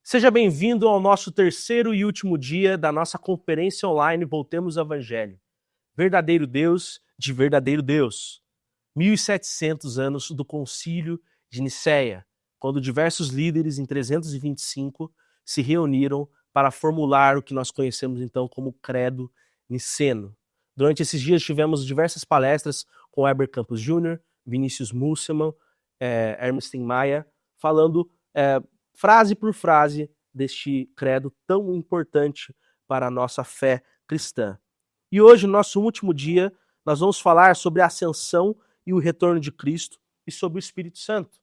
Seja bem-vindo ao nosso terceiro e último dia da nossa conferência online Voltemos ao Evangelho. Verdadeiro Deus de verdadeiro Deus. 1700 anos do Concílio de Nicéia, quando diversos líderes em 325 se reuniram para formular o que nós conhecemos então como Credo Niceno. Durante esses dias tivemos diversas palestras com Heber Campos Jr., Vinícius Musselman, Hermes Maia, falando frase por frase deste credo tão importante para a nossa fé cristã. E hoje, no nosso último dia, nós vamos falar sobre a ascensão e o retorno de Cristo e sobre o Espírito Santo.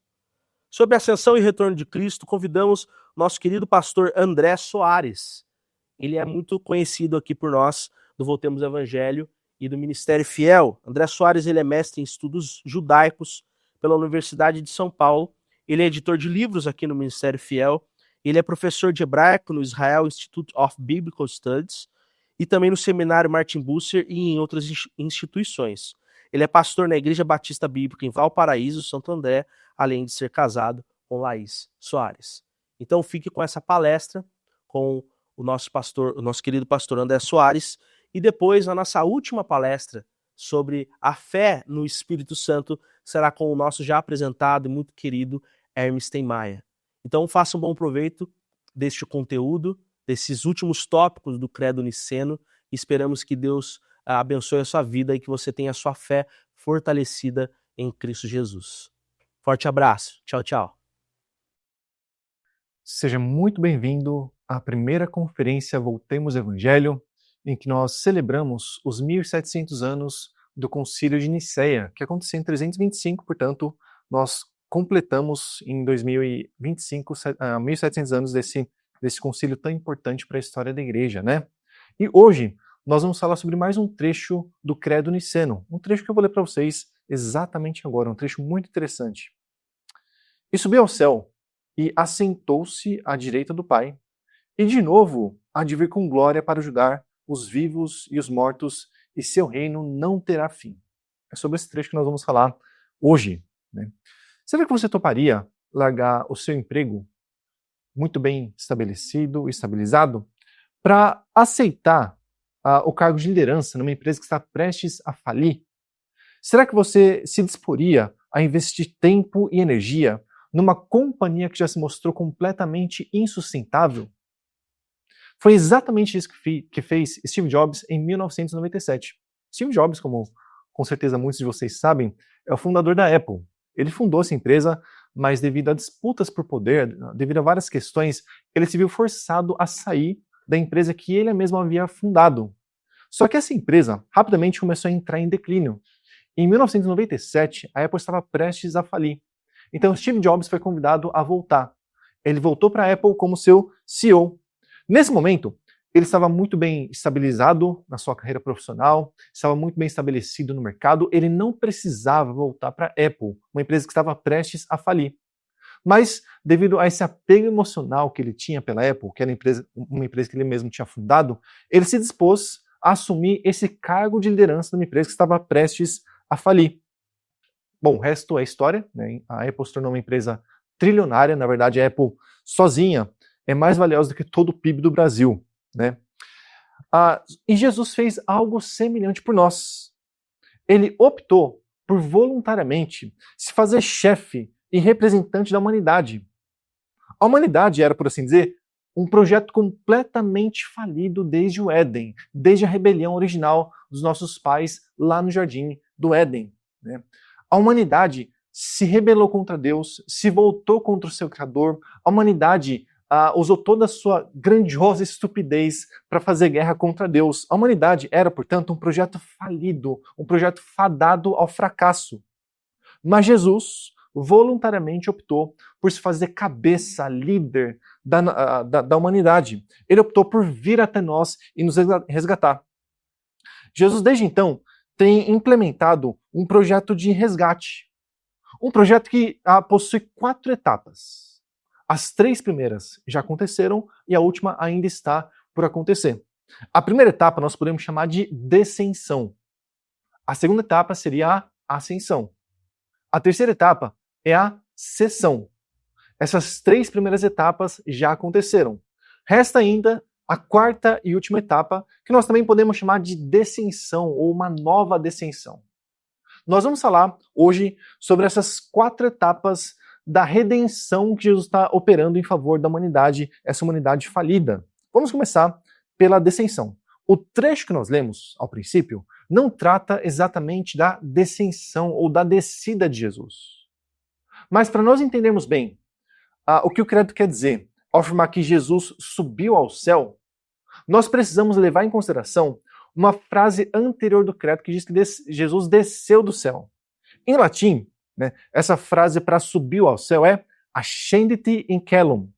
Sobre a ascensão e retorno de Cristo, convidamos nosso querido pastor André Soares. Ele é muito conhecido aqui por nós, do Voltemos ao Evangelho e do Ministério Fiel. André Soares, ele é mestre em estudos judaicos pela Universidade de São Paulo. Ele é editor de livros aqui no Ministério Fiel. Ele é professor de hebraico no Israel Institute of Biblical Studies e também no Seminário Martin Bucer e em outras instituições. Ele é pastor na Igreja Batista Bíblica em Valparaíso, Santo André, além de ser casado com Laís Soares. Então fique com essa palestra com o nosso querido pastor André Soares, e depois a nossa última palestra sobre a fé no Espírito Santo será com o nosso já apresentado e muito querido Hermes Maia. Então faça um bom proveito deste conteúdo, desses últimos tópicos do Credo Niceno, e esperamos que Deus abençoe a sua vida e que você tenha a sua fé fortalecida em Cristo Jesus. Forte abraço. Tchau, tchau. Seja muito bem-vindo à primeira conferência Voltemos ao Evangelho, em que nós celebramos os 1700 anos do Concílio de Nicéia, que aconteceu em 325, portanto, nós completamos em 2025 1700 anos desse concílio tão importante para a história da Igreja, né? E hoje nós vamos falar sobre mais um trecho do Credo Niceno, um trecho que eu vou ler para vocês exatamente agora, um trecho muito interessante. E subiu ao céu, e assentou-se à direita do Pai, e de novo há de vir com glória para julgar os vivos e os mortos, e seu reino não terá fim. É sobre esse trecho que nós vamos falar hoje, né? Será que você toparia largar o seu emprego muito bem estabelecido, estabilizado, para aceitar o cargo de liderança numa empresa que está prestes a falir? Será que você se disporia a investir tempo e energia numa companhia que já se mostrou completamente insustentável? Foi exatamente isso que fez Steve Jobs em 1997. Steve Jobs, como com certeza muitos de vocês sabem, é o fundador da Apple. Ele fundou essa empresa, mas devido a disputas por poder, devido a várias questões, ele se viu forçado a sair da empresa que ele mesmo havia fundado. Só que essa empresa rapidamente começou a entrar em declínio. Em 1997, a Apple estava prestes a falir. Então Steve Jobs foi convidado a voltar. Ele voltou para a Apple como seu CEO. Nesse momento, ele estava muito bem estabilizado na sua carreira profissional, estava muito bem estabelecido no mercado, ele não precisava voltar para a Apple, uma empresa que estava prestes a falir. Mas, devido a esse apego emocional que ele tinha pela Apple, que era uma empresa que ele mesmo tinha fundado, ele se dispôs a assumir esse cargo de liderança numa empresa que estava prestes a falir. Bom, o resto é história, né? A Apple se tornou uma empresa trilionária, na verdade a Apple sozinha é mais valiosa do que todo o PIB do Brasil, né? E Jesus fez algo semelhante por nós. Ele optou por voluntariamente se fazer chefe e representante da humanidade. A humanidade era, por assim dizer, um projeto completamente falido desde o Éden, desde a rebelião original dos nossos pais lá no Jardim do Éden, né? A humanidade se rebelou contra Deus, se voltou contra o seu Criador. A humanidade usou toda a sua grandiosa estupidez para fazer guerra contra Deus. A humanidade era, portanto, um projeto falido, um projeto fadado ao fracasso. Mas Jesus voluntariamente optou por se fazer cabeça, líder da humanidade. Ele optou por vir até nós e nos resgatar. Jesus, desde então, tem implementado um projeto de resgate. Um projeto que possui 4 etapas. As 3 primeiras já aconteceram e a última ainda está por acontecer. A primeira etapa nós podemos chamar de descensão. A segunda etapa seria a ascensão. A terceira etapa é a sessão. Essas 3 primeiras etapas já aconteceram. Resta ainda a 4ª e última etapa, que nós também podemos chamar de descensão, ou uma nova descensão. Nós vamos falar hoje sobre essas 4 etapas da redenção que Jesus está operando em favor da humanidade, essa humanidade falida. Vamos começar pela descensão. O trecho que nós lemos ao princípio não trata exatamente da descensão ou da descida de Jesus. Mas para nós entendermos bem o que o credo quer dizer ao afirmar que Jesus subiu ao céu, nós precisamos levar em consideração uma frase anterior do credo que diz que Jesus desceu do céu. Em latim, né, essa frase para subiu ao céu é ascendite in caelum.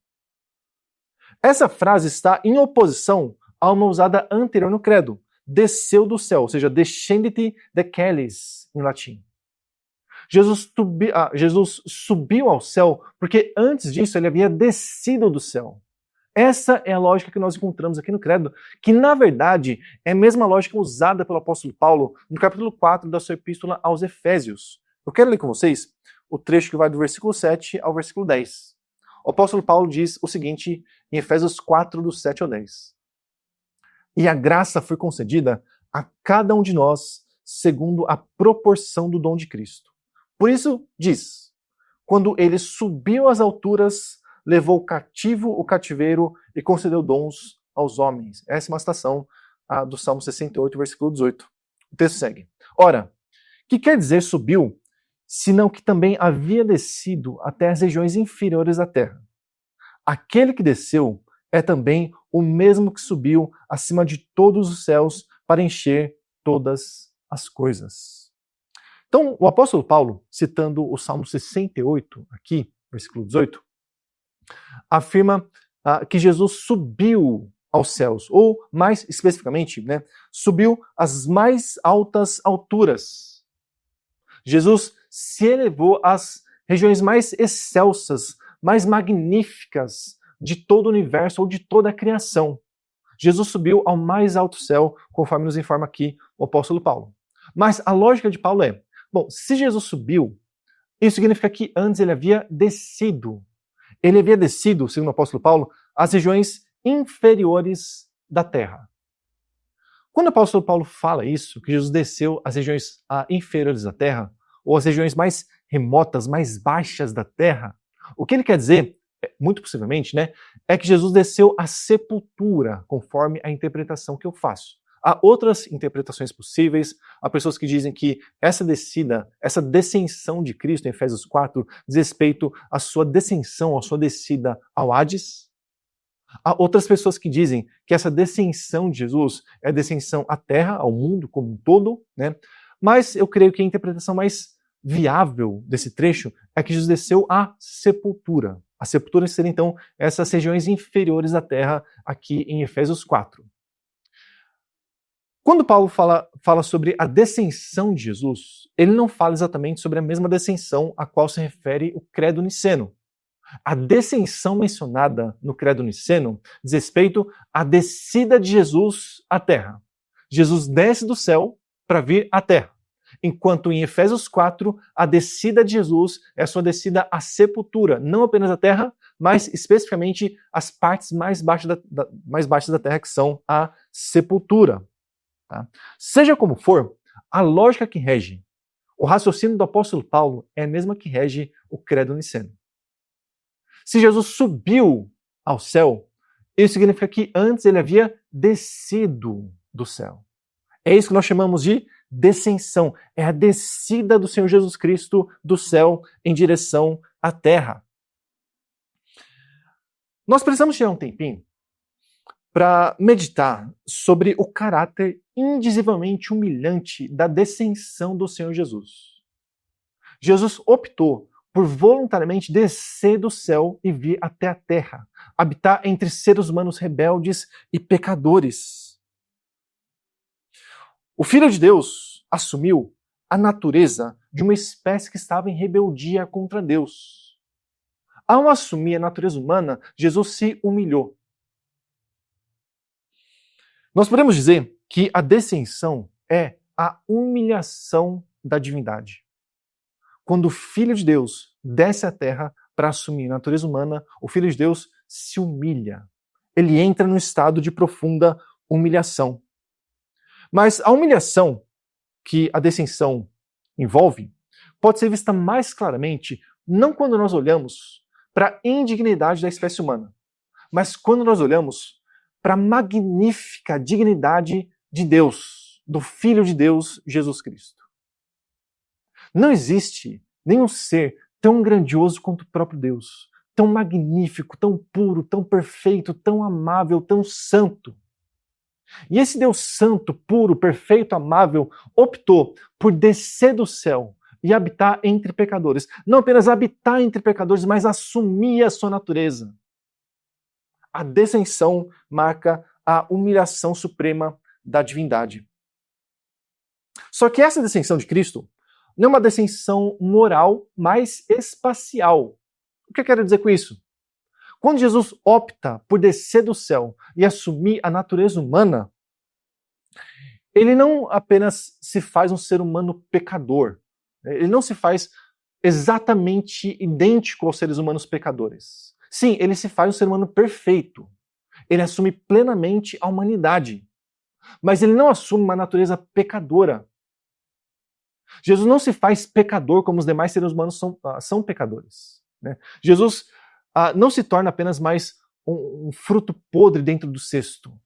Essa frase está em oposição a uma usada anterior no credo, desceu do céu, ou seja, descendite de caelis, em latim. Jesus subiu ao céu porque antes disso ele havia descido do céu. Essa é a lógica que nós encontramos aqui no credo, que na verdade é a mesma lógica usada pelo apóstolo Paulo no capítulo 4 da sua epístola aos Efésios. Eu quero ler com vocês o trecho que vai do versículo 7 ao versículo 10. O apóstolo Paulo diz o seguinte em Efésios 4, do 7 ao 10. E a graça foi concedida a cada um de nós segundo a proporção do dom de Cristo. Por isso diz, quando ele subiu às alturas, levou cativo o cativeiro e concedeu dons aos homens. Essa é uma citação do Salmo 68, versículo 18. O texto segue. Ora, que quer dizer subiu, senão que também havia descido até as regiões inferiores da terra. Aquele que desceu é também o mesmo que subiu acima de todos os céus para encher todas as coisas. Então, o apóstolo Paulo, citando o Salmo 68, aqui, versículo 18, afirma que Jesus subiu aos céus, ou mais especificamente, né, subiu às mais altas alturas. Jesus se elevou às regiões mais excelsas, mais magníficas de todo o universo ou de toda a criação. Jesus subiu ao mais alto céu, conforme nos informa aqui o apóstolo Paulo. Mas a lógica de Paulo é, bom, se Jesus subiu, isso significa que antes ele havia descido. Ele havia descido, segundo o apóstolo Paulo, às regiões inferiores da terra. Quando o apóstolo Paulo fala isso, que Jesus desceu às regiões inferiores da terra, ou às regiões mais remotas, mais baixas da terra, o que ele quer dizer, muito possivelmente, né, é que Jesus desceu à sepultura, conforme a interpretação que eu faço. Há outras interpretações possíveis, há pessoas que dizem que essa descida, essa descensão de Cristo em Efésios 4 diz respeito à sua descensão, à sua descida ao Hades. Há outras pessoas que dizem que essa descensão de Jesus é a descensão à terra, ao mundo como um todo, né? Mas eu creio que a interpretação mais viável desse trecho é que Jesus desceu à sepultura. A sepultura seria então essas regiões inferiores da terra aqui em Efésios 4. Quando Paulo fala sobre a descensão de Jesus, ele não fala exatamente sobre a mesma descensão a qual se refere o credo niceno. A descensão mencionada no credo niceno diz respeito à descida de Jesus à terra. Jesus desce do céu para vir à terra. Enquanto em Efésios 4, a descida de Jesus é a sua descida à sepultura, não apenas à terra, mas especificamente as partes mais baixas da terra, que são a sepultura. Tá? Seja como for, a lógica que rege o raciocínio do apóstolo Paulo é a mesma que rege o credo niceno. Se Jesus subiu ao céu, isso significa que antes ele havia descido do céu. É isso que nós chamamos de descensão. É a descida do Senhor Jesus Cristo do céu em direção à terra. Nós precisamos tirar um tempinho para meditar sobre o caráter indizivelmente humilhante da descensão do Senhor Jesus. Jesus optou por voluntariamente descer do céu e vir até a terra, habitar entre seres humanos rebeldes e pecadores. O Filho de Deus assumiu a natureza de uma espécie que estava em rebeldia contra Deus. Ao assumir a natureza humana, Jesus se humilhou. Nós podemos dizer que a descensão é a humilhação da divindade. Quando o Filho de Deus desce à terra para assumir a natureza humana, o Filho de Deus se humilha. Ele entra num estado de profunda humilhação. Mas a humilhação que a descensão envolve pode ser vista mais claramente não quando nós olhamos para a indignidade da espécie humana, mas quando nós olhamos para a magnífica dignidade de Deus, do Filho de Deus, Jesus Cristo. Não existe nenhum ser tão grandioso quanto o próprio Deus, tão magnífico, tão puro, tão perfeito, tão amável, tão santo. E esse Deus santo, puro, perfeito, amável, optou por descer do céu e habitar entre pecadores. Não apenas habitar entre pecadores, mas assumir a sua natureza. A descensão marca a humilhação suprema da divindade. Só que essa descensão de Cristo não é uma descensão moral, mas espacial. O que eu quero dizer com isso? Quando Jesus opta por descer do céu e assumir a natureza humana, ele não apenas se faz um ser humano pecador. Ele não se faz exatamente idêntico aos seres humanos pecadores. Sim, ele se faz um ser humano perfeito. Ele assume plenamente a humanidade. Mas ele não assume uma natureza pecadora. Jesus não se faz pecador como os demais seres humanos são pecadores. Né? Jesus não se torna apenas mais um fruto podre dentro do cesto.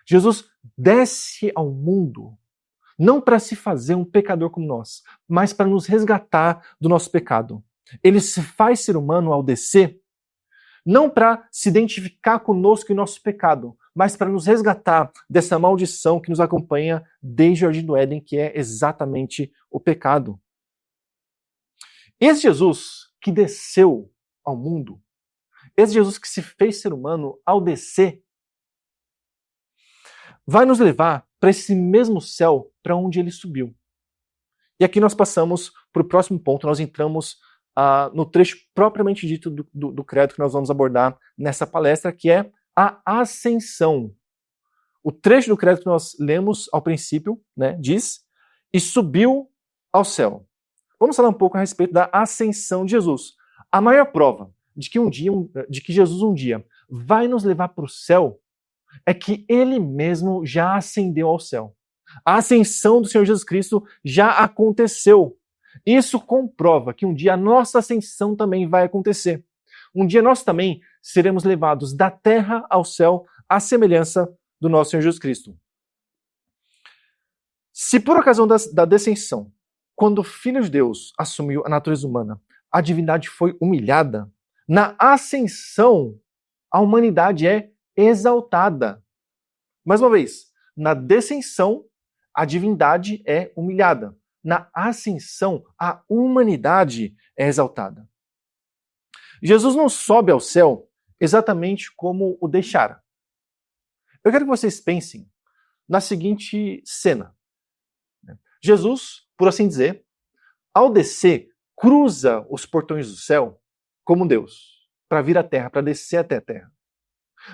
Jesus desce ao mundo, não para se fazer um pecador como nós, mas para nos resgatar do nosso pecado. Ele se faz ser humano ao descer, não para se identificar conosco e nosso pecado, mas para nos resgatar dessa maldição que nos acompanha desde o Jardim do Éden, que é exatamente o pecado. Esse Jesus que desceu ao mundo, esse Jesus que se fez ser humano ao descer, vai nos levar para esse mesmo céu para onde ele subiu. E aqui nós passamos para o próximo ponto, nós entramos no trecho propriamente dito do credo que nós vamos abordar nessa palestra, que é a ascensão. O trecho do credo que nós lemos ao princípio, né, diz, e subiu ao céu. Vamos falar um pouco a respeito da ascensão de Jesus. A maior prova de que Jesus um dia vai nos levar para o céu é que ele mesmo já ascendeu ao céu. A ascensão do Senhor Jesus Cristo já aconteceu. Isso comprova que um dia a nossa ascensão também vai acontecer. Um dia nós também seremos levados da terra ao céu à semelhança do nosso Senhor Jesus Cristo. Se por ocasião da descensão, quando o Filho de Deus assumiu a natureza humana, a divindade foi humilhada, na ascensão a humanidade é exaltada. Mais uma vez, na descensão, a divindade é humilhada. Na ascensão, a humanidade é exaltada. Jesus não sobe ao céu exatamente como o deixara. Eu quero que vocês pensem na seguinte cena. Jesus, por assim dizer, ao descer, cruza os portões do céu como Deus, para vir à terra, para descer até a terra.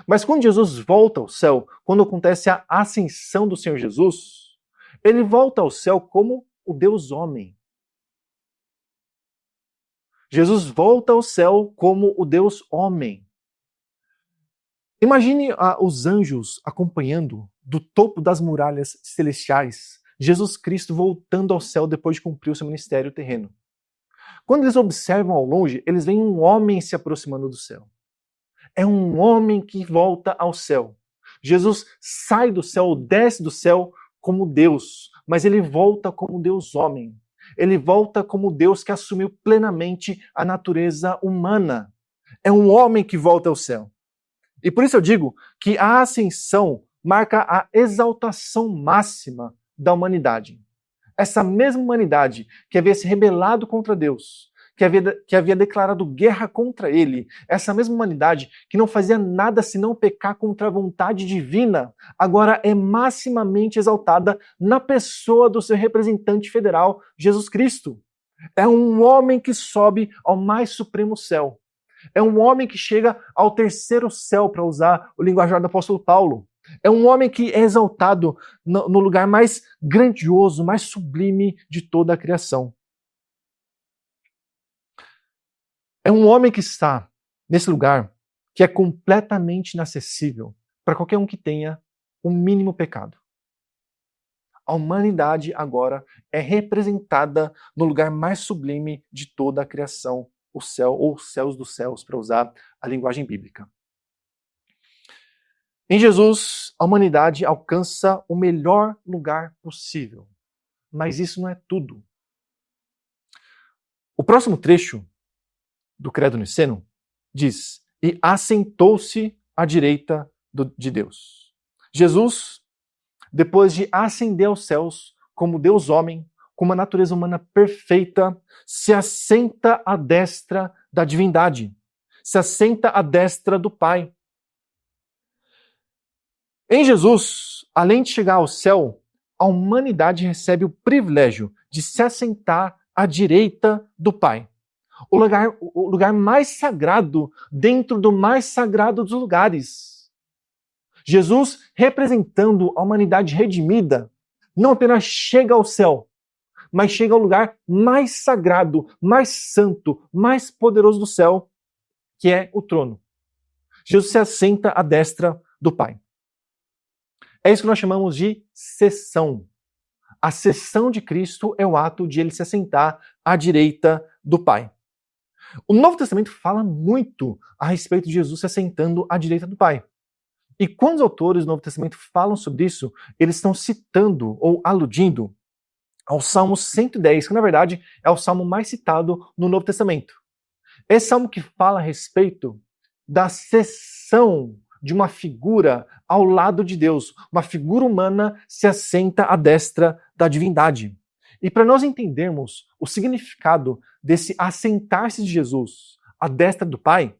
Mas quando Jesus volta ao céu, quando acontece a ascensão do Senhor Jesus, ele volta ao céu como o Deus homem. Jesus volta ao céu como o Deus homem. Imagine os anjos acompanhando do topo das muralhas celestiais Jesus Cristo voltando ao céu depois de cumprir o seu ministério terreno. Quando eles observam ao longe, eles veem um homem se aproximando do céu. É um homem que volta ao céu. Jesus sai do céu, desce do céu como Deus, mas ele volta como Deus homem. Ele volta como Deus que assumiu plenamente a natureza humana. É um homem que volta ao céu. E por isso eu digo que a ascensão marca a exaltação máxima da humanidade. Essa mesma humanidade que havia se rebelado contra Deus, que havia declarado guerra contra ele, essa mesma humanidade que não fazia nada senão pecar contra a vontade divina, agora é maximamente exaltada na pessoa do seu representante federal, Jesus Cristo. É um homem que sobe ao mais supremo céu. É um homem que chega ao terceiro céu, para usar o linguajar do apóstolo Paulo. É um homem que é exaltado no lugar mais grandioso, mais sublime de toda a criação. É um homem que está nesse lugar que é completamente inacessível para qualquer um que tenha o mínimo pecado. A humanidade agora é representada no lugar mais sublime de toda a criação, o céu ou os céus dos céus, para usar a linguagem bíblica. Em Jesus, a humanidade alcança o melhor lugar possível. Mas isso não é tudo. O próximo trecho do Credo Niceno diz: e assentou-se à direita de Deus. Jesus, depois de ascender aos céus como Deus homem, com uma natureza humana perfeita, se assenta à destra da divindade, se assenta à destra do Pai. Em Jesus, além de chegar ao céu, a humanidade recebe o privilégio de se assentar à direita do Pai. O lugar mais sagrado dentro do mais sagrado dos lugares. Jesus, representando a humanidade redimida, não apenas chega ao céu, mas chega ao lugar mais sagrado, mais santo, mais poderoso do céu, que é o trono. Jesus se assenta à destra do Pai. É isso que nós chamamos de sessão. A sessão de Cristo é o ato de ele se assentar à direita do Pai. O Novo Testamento fala muito a respeito de Jesus se assentando à direita do Pai. E quando os autores do Novo Testamento falam sobre isso, eles estão citando ou aludindo ao Salmo 110, que na verdade é o salmo mais citado no Novo Testamento. Esse salmo que fala a respeito da sessão de uma figura ao lado de Deus. Uma figura humana se assenta à destra da divindade. E para nós entendermos o significado desse assentar-se de Jesus à destra do Pai,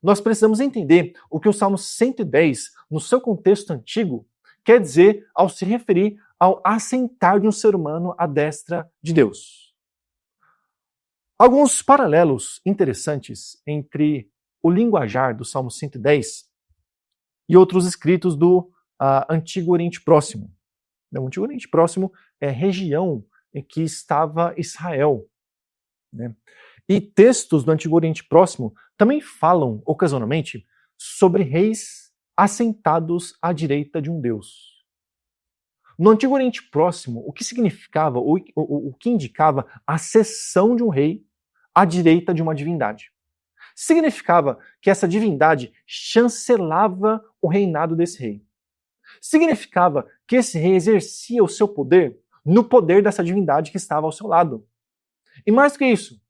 nós precisamos entender o que o Salmo 110, no seu contexto antigo, quer dizer ao se referir ao assentar de um ser humano à destra de Deus. Alguns paralelos interessantes entre o linguajar do Salmo 110 e outros escritos do Antigo Oriente Próximo. O Antigo Oriente Próximo é a região em que estava Israel, né? E textos do Antigo Oriente Próximo também falam, ocasionalmente, sobre reis assentados à direita de um Deus. No Antigo Oriente Próximo, o que significava, o que indicava a sessão de um rei à direita de uma divindade. Significava que essa divindade chancelava o reinado desse rei. Significava que esse rei exercia o seu poder no poder dessa divindade que estava ao seu lado. E mais do que isso,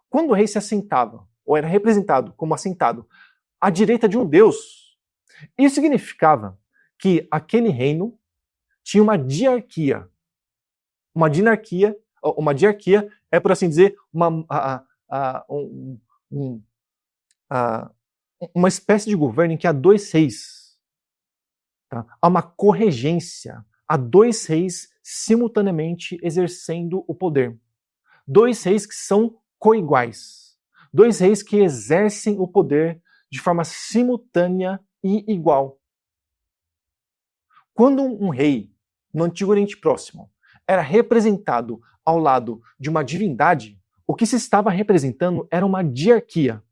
quando o rei se assentava, ou era representado como assentado, à direita de um Deus, isso significava que aquele reino tinha uma diarquia. Uma diarquia é, por assim dizer, uma espécie de governo em que há dois reis. Tá? Há uma corregência. Há dois reis simultaneamente exercendo o poder. Dois reis que são coiguais. Dois reis que exercem o poder de forma simultânea e igual. Quando um rei, no Antigo Oriente Próximo, era representado ao lado de uma divindade, o que se estava representando era uma diarquia.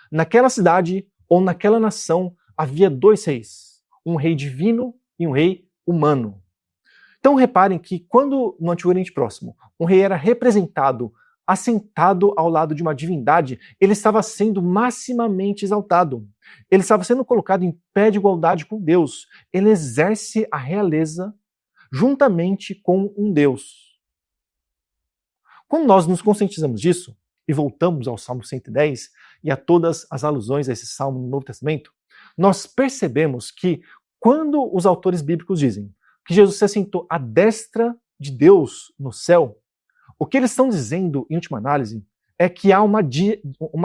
Naquela cidade ou naquela nação havia dois reis, um rei divino e um rei humano. Então reparem que quando no Antigo Oriente Próximo um rei era representado, assentado ao lado de uma divindade, ele estava sendo maximamente exaltado. Ele estava sendo colocado em pé de igualdade com Deus. Ele exerce a realeza juntamente com um Deus. Quando nós nos conscientizamos disso, e voltamos ao Salmo 110 e a todas as alusões a esse salmo no Novo Testamento, nós percebemos que quando os autores bíblicos dizem que Jesus se assentou à destra de Deus no céu, o que eles estão dizendo, em última análise, é que há uma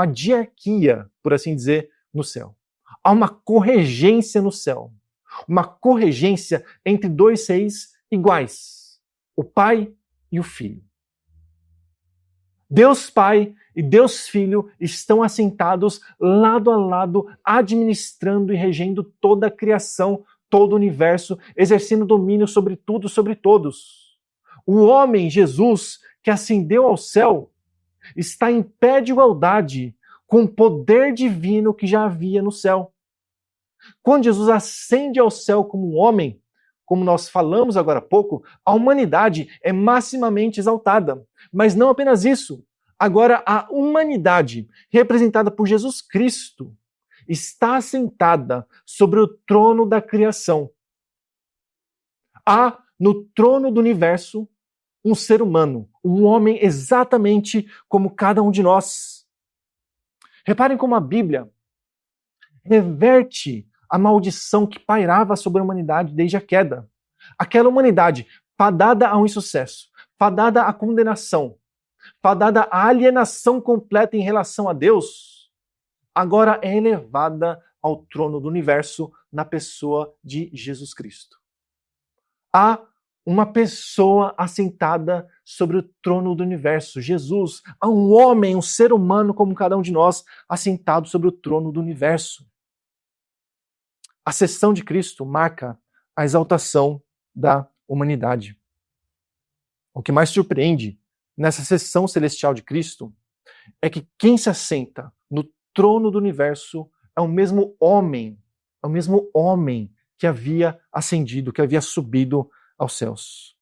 diarquia, por assim dizer, no céu. Há uma corregência no céu. Uma corregência entre dois reis iguais, o Pai e o Filho. Deus Pai e Deus Filho estão assentados lado a lado, administrando e regendo toda a criação, todo o universo, exercendo domínio sobre tudo, sobre todos. O homem, Jesus, que ascendeu ao céu, está em pé de igualdade com o poder divino que já havia no céu. Quando Jesus ascende ao céu como um homem, como nós falamos agora há pouco, a humanidade é maximamente exaltada. Mas não apenas isso. Agora a humanidade, representada por Jesus Cristo, está assentada sobre o trono da criação. Há no trono do universo um ser humano, um homem exatamente como cada um de nós. Reparem como a Bíblia reverte a maldição que pairava sobre a humanidade desde a queda. Aquela humanidade fadada ao insucesso, fadada à condenação, fadada à alienação completa em relação a Deus, agora é elevada ao trono do universo na pessoa de Jesus Cristo. Há uma pessoa assentada sobre o trono do universo, Jesus. Há um homem, um ser humano como cada um de nós, assentado sobre o trono do universo. A ascensão de Cristo marca a exaltação da humanidade. O que mais surpreende nessa ascensão celestial de Cristo é que quem se assenta no trono do universo é o mesmo homem que havia ascendido, que havia subido aos céus.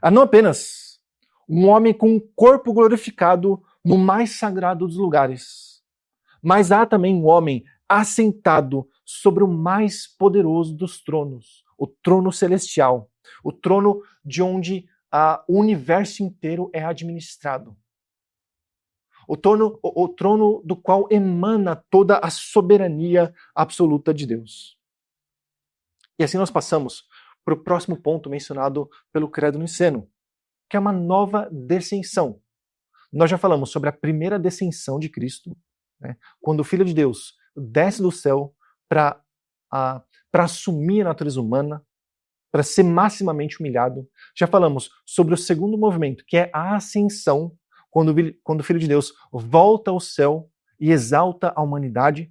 Há não apenas um homem com um corpo glorificado no mais sagrado dos lugares, mas há também um homem assentado sobre o mais poderoso dos tronos, o trono celestial, o trono de onde o universo inteiro é administrado. O trono do qual emana toda a soberania absoluta de Deus. E assim nós passamos para o próximo ponto mencionado pelo Credo Niceno, que é uma nova descensão. Nós já falamos sobre a primeira descensão de Cristo, né? Quando o Filho de Deus desce do céu para assumir a natureza humana, para ser maximamente humilhado. Já falamos sobre o segundo movimento, que é a ascensão, quando o Filho de Deus volta ao céu e exalta a humanidade.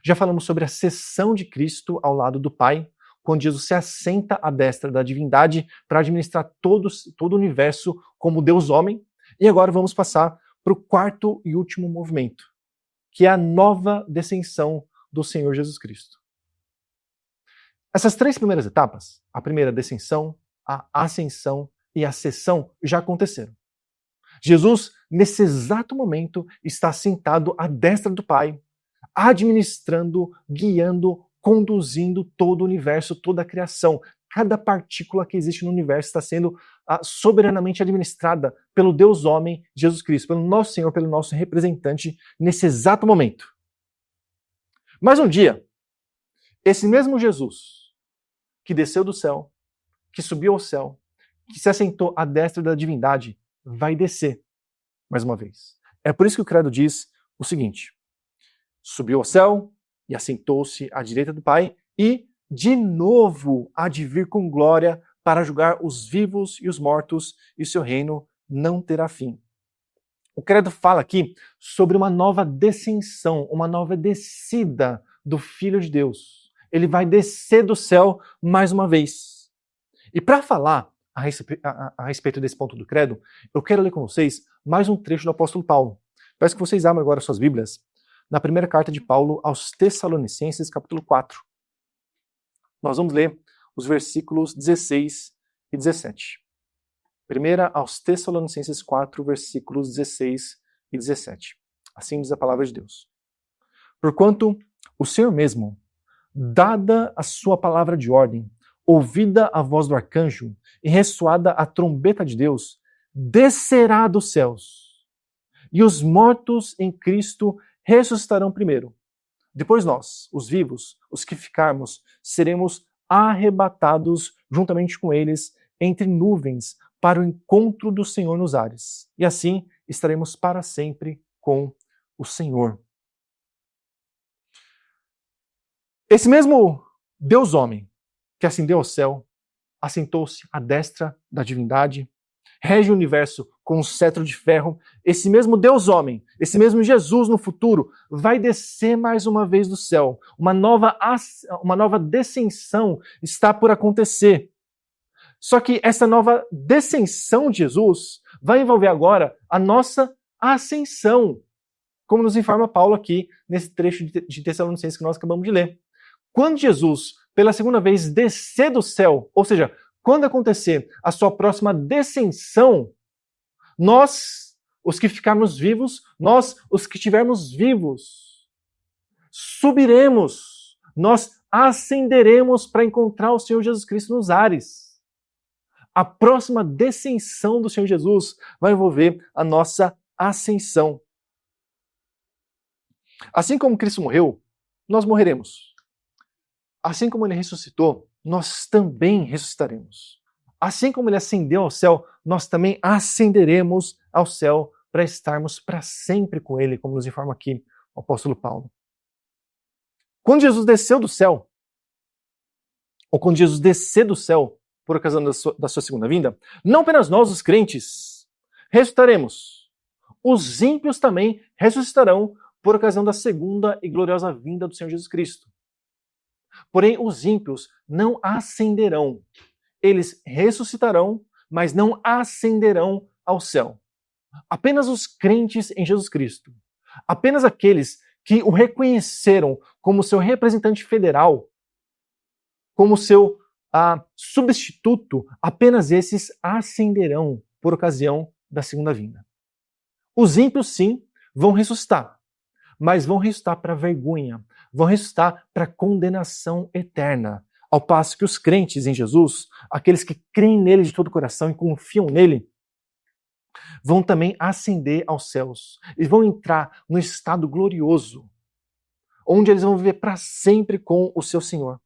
Já falamos sobre a sessão de Cristo ao lado do Pai, quando Jesus se assenta à destra da divindade para administrar todo o universo como Deus homem. E agora vamos passar para o quarto e último movimento, que é a nova descensão do Senhor Jesus Cristo. Essas três primeiras etapas, a primeira descensão, a ascensão e a sessão, já aconteceram. Jesus, nesse exato momento, está sentado à destra do Pai, administrando, guiando, conduzindo todo o universo, toda a criação. Cada partícula que existe no universo está sendo soberanamente administrada pelo Deus homem, Jesus Cristo, pelo nosso Senhor, pelo nosso representante, nesse exato momento. Mas um dia, esse mesmo Jesus, que desceu do céu, que subiu ao céu, que se assentou à destra da divindade, vai descer mais uma vez. É por isso que o Credo diz o seguinte: subiu ao céu e assentou-se à direita do Pai e, de novo, há de vir com glória para julgar os vivos e os mortos, e seu reino não terá fim. O Credo fala aqui sobre uma nova descensão, uma nova descida do Filho de Deus. Ele vai descer do céu mais uma vez. E para falar a respeito desse ponto do Credo, eu quero ler com vocês mais um trecho do apóstolo Paulo. Peço que vocês abram agora suas Bíblias na primeira carta de Paulo aos Tessalonicenses, capítulo 4. Nós vamos ler os versículos 16 e 17. Primeira aos Tessalonicenses 4, versículos 16 e 17. Assim diz a palavra de Deus. Porquanto o Senhor mesmo, dada a sua palavra de ordem, ouvida a voz do arcanjo e ressoada a trombeta de Deus, descerá dos céus, e os mortos em Cristo ressuscitarão primeiro. Depois nós, os vivos, os que ficarmos, seremos arrebatados juntamente com eles entre nuvens para o encontro do Senhor nos ares. E assim estaremos para sempre com o Senhor. Esse mesmo Deus homem que ascendeu ao céu, assentou-se à destra da divindade, rege o universo com um cetro de ferro, esse mesmo Deus homem, esse mesmo Jesus no futuro, vai descer mais uma vez do céu. Uma nova descensão está por acontecer. Só que essa nova descensão de Jesus vai envolver agora a nossa ascensão como nos informa Paulo aqui nesse trecho de Tessalonicenses que nós acabamos de ler. Quando Jesus, pela segunda vez, descer do céu, ou seja, quando acontecer a sua próxima descensão, nós, os que ficarmos vivos, nós, os que estivermos vivos, subiremos, nós ascenderemos para encontrar o Senhor Jesus Cristo nos ares. A próxima descensão do Senhor Jesus vai envolver a nossa ascensão. Assim como Cristo morreu, nós morreremos. Assim como ele ressuscitou, nós também ressuscitaremos. Assim como ele ascendeu ao céu, nós também ascenderemos ao céu para estarmos para sempre com ele, como nos informa aqui o apóstolo Paulo. Quando Jesus desceu do céu, ou quando Jesus descer do céu por ocasião da sua segunda vinda, não apenas nós, os crentes, ressuscitaremos. Os ímpios também ressuscitarão por ocasião da segunda e gloriosa vinda do Senhor Jesus Cristo. Porém, os ímpios não ascenderão. Eles ressuscitarão, mas não ascenderão ao céu. Apenas os crentes em Jesus Cristo, apenas aqueles que o reconheceram como seu representante federal, como seu substituto, apenas esses ascenderão por ocasião da segunda vinda. Os ímpios, sim, vão ressuscitar, mas vão ressuscitar para vergonha, vão ressuscitar para condenação eterna. Ao passo que os crentes em Jesus, aqueles que creem nele de todo o coração e confiam nele, vão também ascender aos céus e vão entrar no estado glorioso, onde eles vão viver para sempre com o seu Senhor.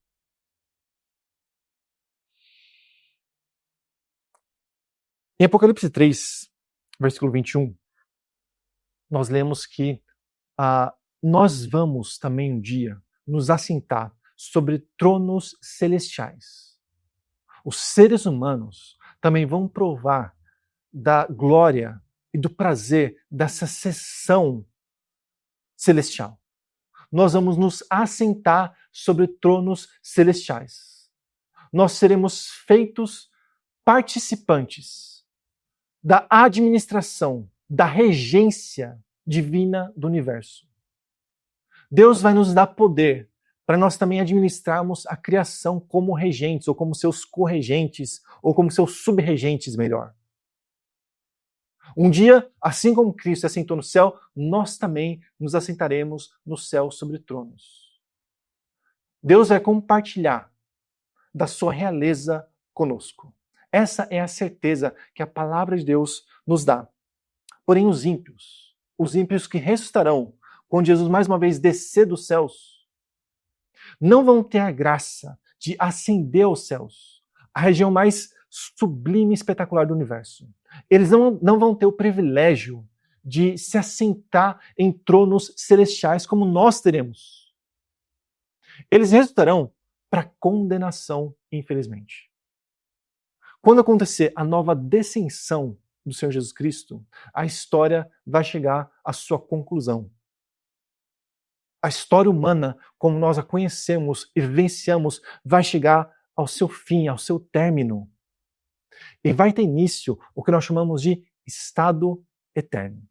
Em Apocalipse 3, versículo 21, nós lemos que nós vamos também um dia nos assentar sobre tronos celestiais. Os seres humanos também vão provar da glória e do prazer dessa sessão celestial. Nós vamos nos assentar sobre tronos celestiais. Nós seremos feitos participantes da administração, da regência divina do universo. Deus vai nos dar poder para nós também administrarmos a criação como regentes, ou como seus corregentes, ou como seus subregentes, melhor. Um dia, assim como Cristo se assentou no céu, nós também nos assentaremos no céu sobre tronos. Deus vai compartilhar da sua realeza conosco. Essa é a certeza que a palavra de Deus nos dá. Porém, os ímpios que ressuscitarão, quando Jesus mais uma vez descer dos céus, não vão ter a graça de ascender aos céus, a região mais sublime e espetacular do universo. Eles não vão ter o privilégio de se assentar em tronos celestiais como nós teremos. Eles ressuscitarão para condenação, infelizmente. Quando acontecer a nova descensão do Senhor Jesus Cristo, a história vai chegar à sua conclusão. A história humana, como nós a conhecemos e vivenciamos, vai chegar ao seu fim, ao seu término. E vai ter início o que nós chamamos de estado eterno.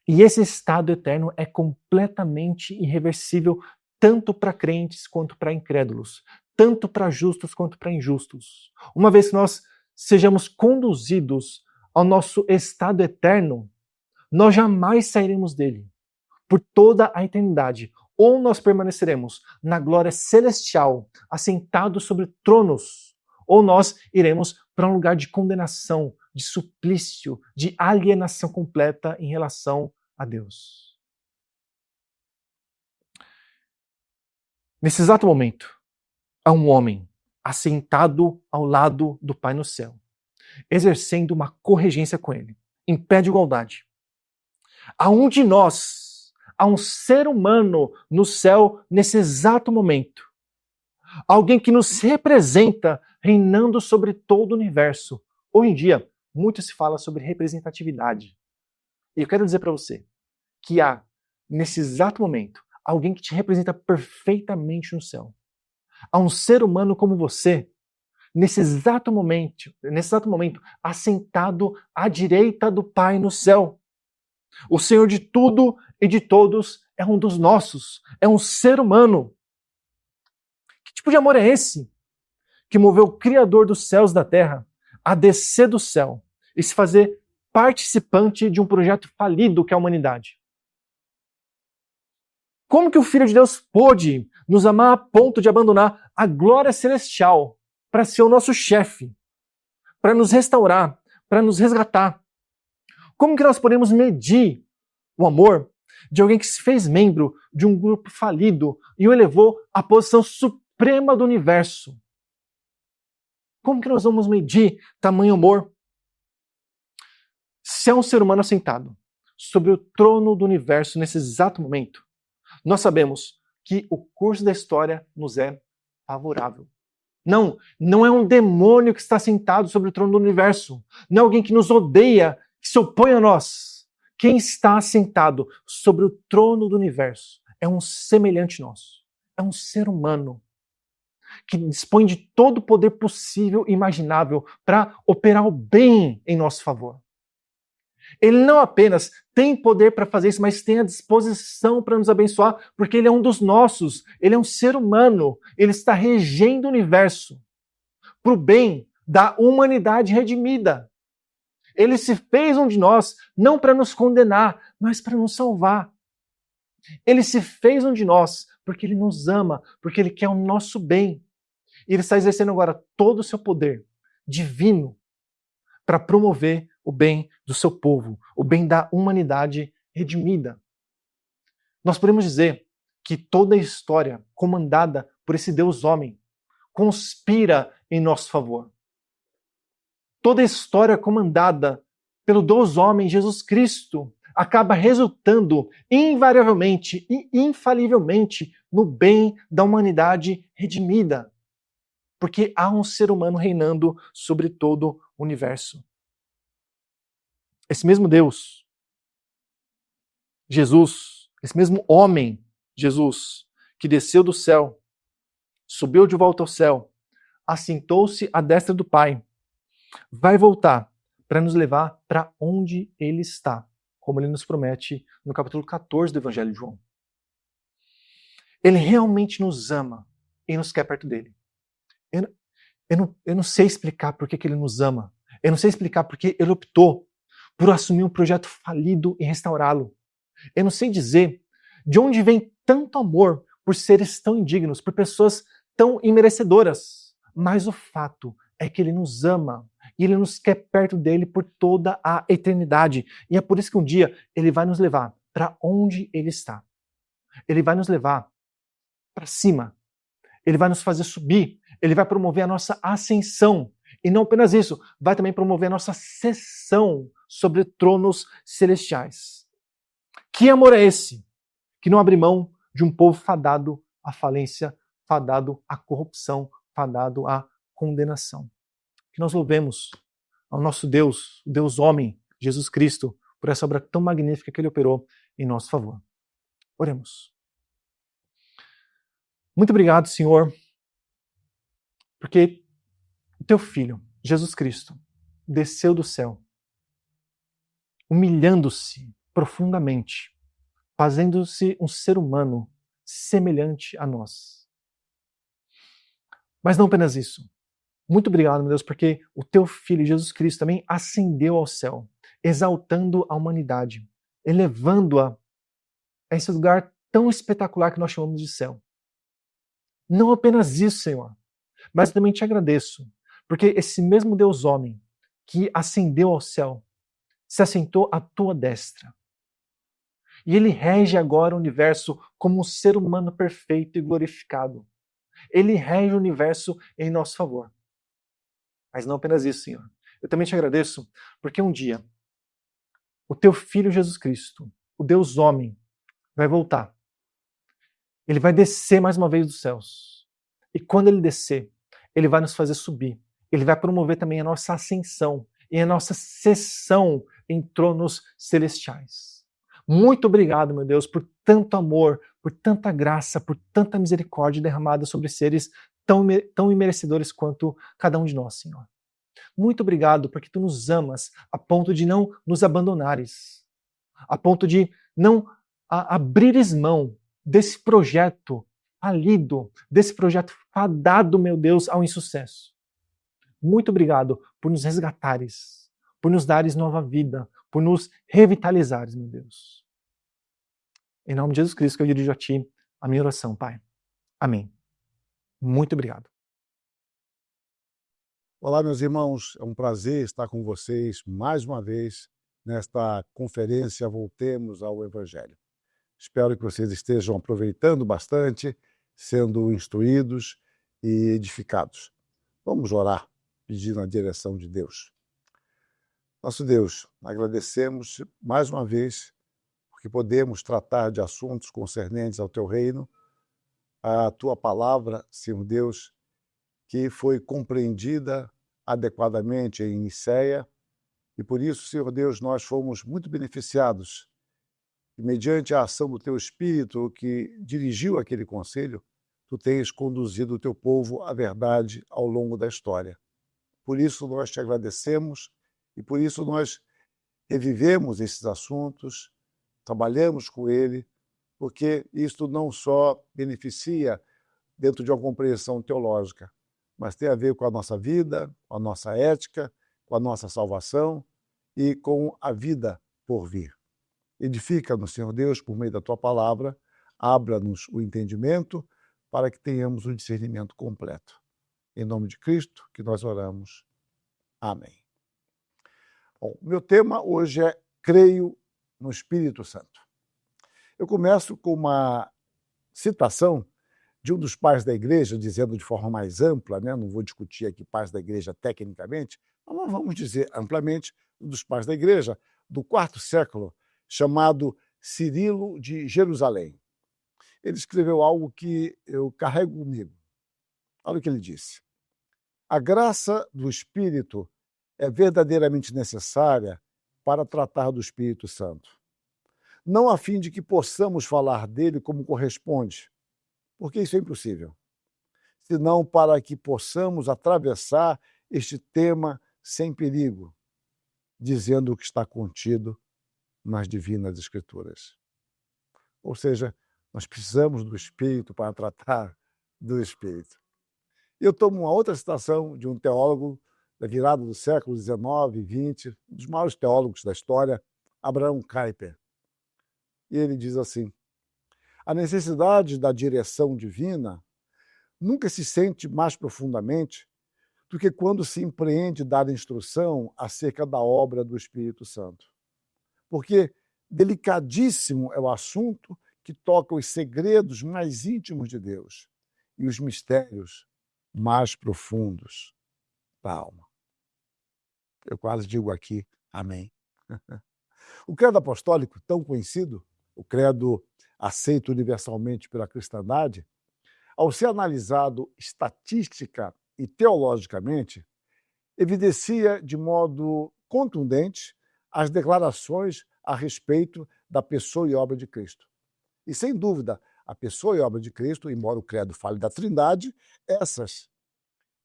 E esse estado eterno é completamente irreversível, tanto para crentes quanto para incrédulos, tanto para justos quanto para injustos. Uma vez que nós sejamos conduzidos ao nosso estado eterno, nós jamais sairemos dele por toda a eternidade. Ou nós permaneceremos na glória celestial, assentados sobre tronos, ou nós iremos para um lugar de condenação, de suplício, de alienação completa em relação a Deus. Nesse exato momento, há um homem assentado ao lado do Pai no céu, exercendo uma corregência com ele, em pé de igualdade. Há um de nós, há um ser humano no céu nesse exato momento. Alguém que nos representa reinando sobre todo o universo. Hoje em dia, muito se fala sobre representatividade. E eu quero dizer para você que há, nesse exato momento, alguém que te representa perfeitamente no céu. Há um ser humano como você, nesse exato momento, assentado à direita do Pai no céu. O Senhor de tudo e de todos é um dos nossos, é um ser humano. Que tipo de amor é esse que moveu o Criador dos céus e da terra a descer do céu e se fazer participante de um projeto falido que é a humanidade? Como que o Filho de Deus pôde nos amar a ponto de abandonar a glória celestial para ser o nosso chefe, para nos restaurar, para nos resgatar? Como que nós podemos medir o amor de alguém que se fez membro de um grupo falido e o elevou à posição suprema do universo? Como que nós vamos medir tamanho amor? Se é um ser humano assentado sobre o trono do universo nesse exato momento, nós sabemos que o curso da história nos é favorável. Não é um demônio que está sentado sobre o trono do universo. Não é alguém que nos odeia, que se opõe a nós. Quem está sentado sobre o trono do universo é um semelhante nosso. É um ser humano que dispõe de todo o poder possível e imaginável para operar o bem em nosso favor. Ele não apenas tem poder para fazer isso, mas tem a disposição para nos abençoar, porque ele é um dos nossos, ele é um ser humano, ele está regendo o universo para o bem da humanidade redimida. Ele se fez um de nós, não para nos condenar, mas para nos salvar. Ele se fez um de nós porque ele nos ama, porque ele quer o nosso bem. E ele está exercendo agora todo o seu poder divino para promover o bem do seu povo, o bem da humanidade redimida. Nós podemos dizer que toda a história comandada por esse Deus homem conspira em nosso favor. Toda a história comandada pelo Deus homem Jesus Cristo acaba resultando invariavelmente e infalivelmente no bem da humanidade redimida. Porque há um ser humano reinando sobre todo o universo. Esse mesmo Deus, Jesus, esse mesmo homem, Jesus, que desceu do céu, subiu de volta ao céu, assentou-se à destra do Pai, vai voltar para nos levar para onde Ele está, como Ele nos promete no capítulo 14 do Evangelho de João. Ele realmente nos ama e nos quer perto dele. Eu não sei explicar por que Ele nos ama. Eu não sei explicar por que Ele optou por assumir um projeto falido e restaurá-lo. Eu não sei dizer de onde vem tanto amor por seres tão indignos, por pessoas tão imerecedoras. Mas o fato é que Ele nos ama e Ele nos quer perto dele por toda a eternidade. E é por isso que um dia Ele vai nos levar para onde Ele está. Ele vai nos levar para cima. Ele vai nos fazer subir. Ele vai promover a nossa ascensão. E não apenas isso, vai também promover a nossa sessão sobre tronos celestiais. Que amor é esse? Que não abre mão de um povo fadado à falência, fadado à corrupção, fadado à condenação. Que nós louvemos ao nosso Deus, o Deus homem, Jesus Cristo, por essa obra tão magnífica que Ele operou em nosso favor. Oremos. Muito obrigado, Senhor, porque o Teu Filho, Jesus Cristo, desceu do céu, humilhando-se profundamente, fazendo-se um ser humano semelhante a nós. Mas não apenas isso. Muito obrigado, meu Deus, porque o Teu Filho, Jesus Cristo, também ascendeu ao céu, exaltando a humanidade, elevando-a a esse lugar tão espetacular que nós chamamos de céu. Não apenas isso, Senhor, mas também te agradeço, porque esse mesmo Deus homem que ascendeu ao céu se assentou à tua destra. E ele rege agora o universo como um ser humano perfeito e glorificado. Ele rege o universo em nosso favor. Mas não apenas isso, Senhor. Eu também te agradeço porque um dia o teu Filho Jesus Cristo, o Deus homem, vai voltar. Ele vai descer mais uma vez dos céus. E quando ele descer, ele vai nos fazer subir. Ele vai promover também a nossa ascensão e a nossa sessão em tronos celestiais. Muito obrigado, meu Deus, por tanto amor, por tanta graça, por tanta misericórdia derramada sobre seres tão imerecedores quanto cada um de nós, Senhor. Muito obrigado porque tu nos amas a ponto de não nos abandonares. a ponto de não abrires mão desse projeto falido, desse projeto fadado, meu Deus, ao insucesso. Muito obrigado por nos resgatares, por nos dares nova vida, por nos revitalizares, meu Deus. Em nome de Jesus Cristo que eu dirijo a Ti a minha oração, Pai. Amém. Muito obrigado. Olá, meus irmãos, é um prazer estar com vocês mais uma vez nesta conferência Voltemos ao Evangelho. Espero que vocês estejam aproveitando bastante, sendo instruídos e edificados. Vamos orar, pedindo a direção de Deus. Nosso Deus, agradecemos mais uma vez porque podemos tratar de assuntos concernentes ao Teu reino, a Tua palavra, Senhor Deus, que foi compreendida adequadamente em Nicéia, e por isso, Senhor Deus, nós fomos muito beneficiados. E mediante a ação do Teu Espírito, que dirigiu aquele conselho, Tu tens conduzido o Teu povo à verdade ao longo da história. Por isso nós Te agradecemos e por isso nós revivemos esses assuntos, trabalhamos com ele, porque isto não só beneficia dentro de uma compreensão teológica, mas tem a ver com a nossa vida, com a nossa ética, com a nossa salvação e com a vida por vir. Edifica-nos, Senhor Deus, por meio da Tua palavra, abra-nos o entendimento para que tenhamos o discernimento completo. Em nome de Cristo que nós oramos. Amém. Bom, meu tema hoje é Creio no Espírito Santo. Eu começo com uma citação de um dos pais da igreja, dizendo de forma mais ampla, né? Não vou discutir aqui pais da igreja tecnicamente, mas nós vamos dizer amplamente, um dos pais da igreja do IV século, chamado Cirilo de Jerusalém. Ele escreveu algo que eu carrego comigo. Olha o que ele disse. A graça do Espírito é verdadeiramente necessária para tratar do Espírito Santo. Não a fim de que possamos falar dele como corresponde, porque isso é impossível, senão para que possamos atravessar este tema sem perigo, dizendo o que está contido nas divinas Escrituras. Ou seja, nós precisamos do Espírito para tratar do Espírito. Eu tomo uma outra citação de um teólogo da virada do século XIX e XX, um dos maiores teólogos da história, Abraham Kuyper. E ele diz assim: a necessidade da direção divina nunca se sente mais profundamente do que quando se empreende dar instrução acerca da obra do Espírito Santo. Porque delicadíssimo é o assunto que toca os segredos mais íntimos de Deus e os mistérios mais profundos da alma. Eu quase digo aqui, amém. O credo apostólico, tão conhecido, o credo aceito universalmente pela cristandade, ao ser analisado estatística e teologicamente, evidencia de modo contundente as declarações a respeito da pessoa e obra de Cristo. E, sem dúvida, a pessoa e obra de Cristo, embora o credo fale da Trindade, essas,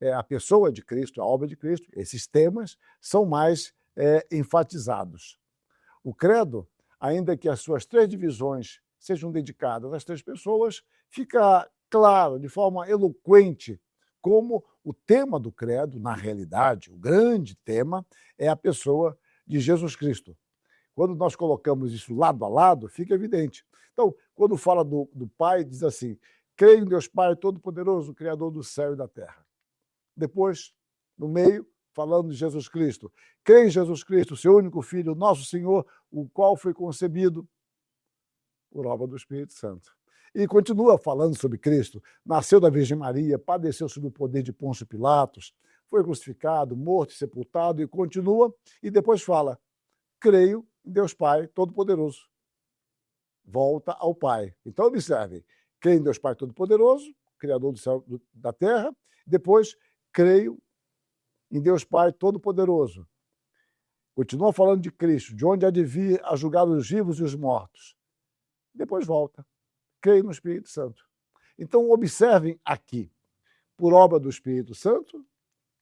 a pessoa de Cristo, a obra de Cristo, esses temas são mais enfatizados. O credo, ainda que as suas três divisões sejam dedicadas às três pessoas, fica claro, de forma eloquente, como o tema do credo, na realidade, o grande tema, é a pessoa de Jesus Cristo. Quando nós colocamos isso lado a lado, fica evidente. Então, quando fala do Pai, diz assim: creio em Deus Pai Todo-Poderoso, Criador do céu e da terra. Depois, no meio, falando de Jesus Cristo. Creio em Jesus Cristo, seu único Filho, nosso Senhor, o qual foi concebido por obra do Espírito Santo. E continua falando sobre Cristo. Nasceu da Virgem Maria, padeceu sob o poder de Pôncio Pilatos, foi crucificado, morto e sepultado, e continua, e depois fala: creio em Deus Pai Todo-Poderoso. Volta ao Pai. Então, observem: creio em Deus Pai Todo-Poderoso, Criador do céu e da terra. Depois, creio em Deus Pai Todo-Poderoso. Continua falando de Cristo, de onde há de vir a julgar os vivos e os mortos. Depois volta. Creio no Espírito Santo. Então, observem aqui: por obra do Espírito Santo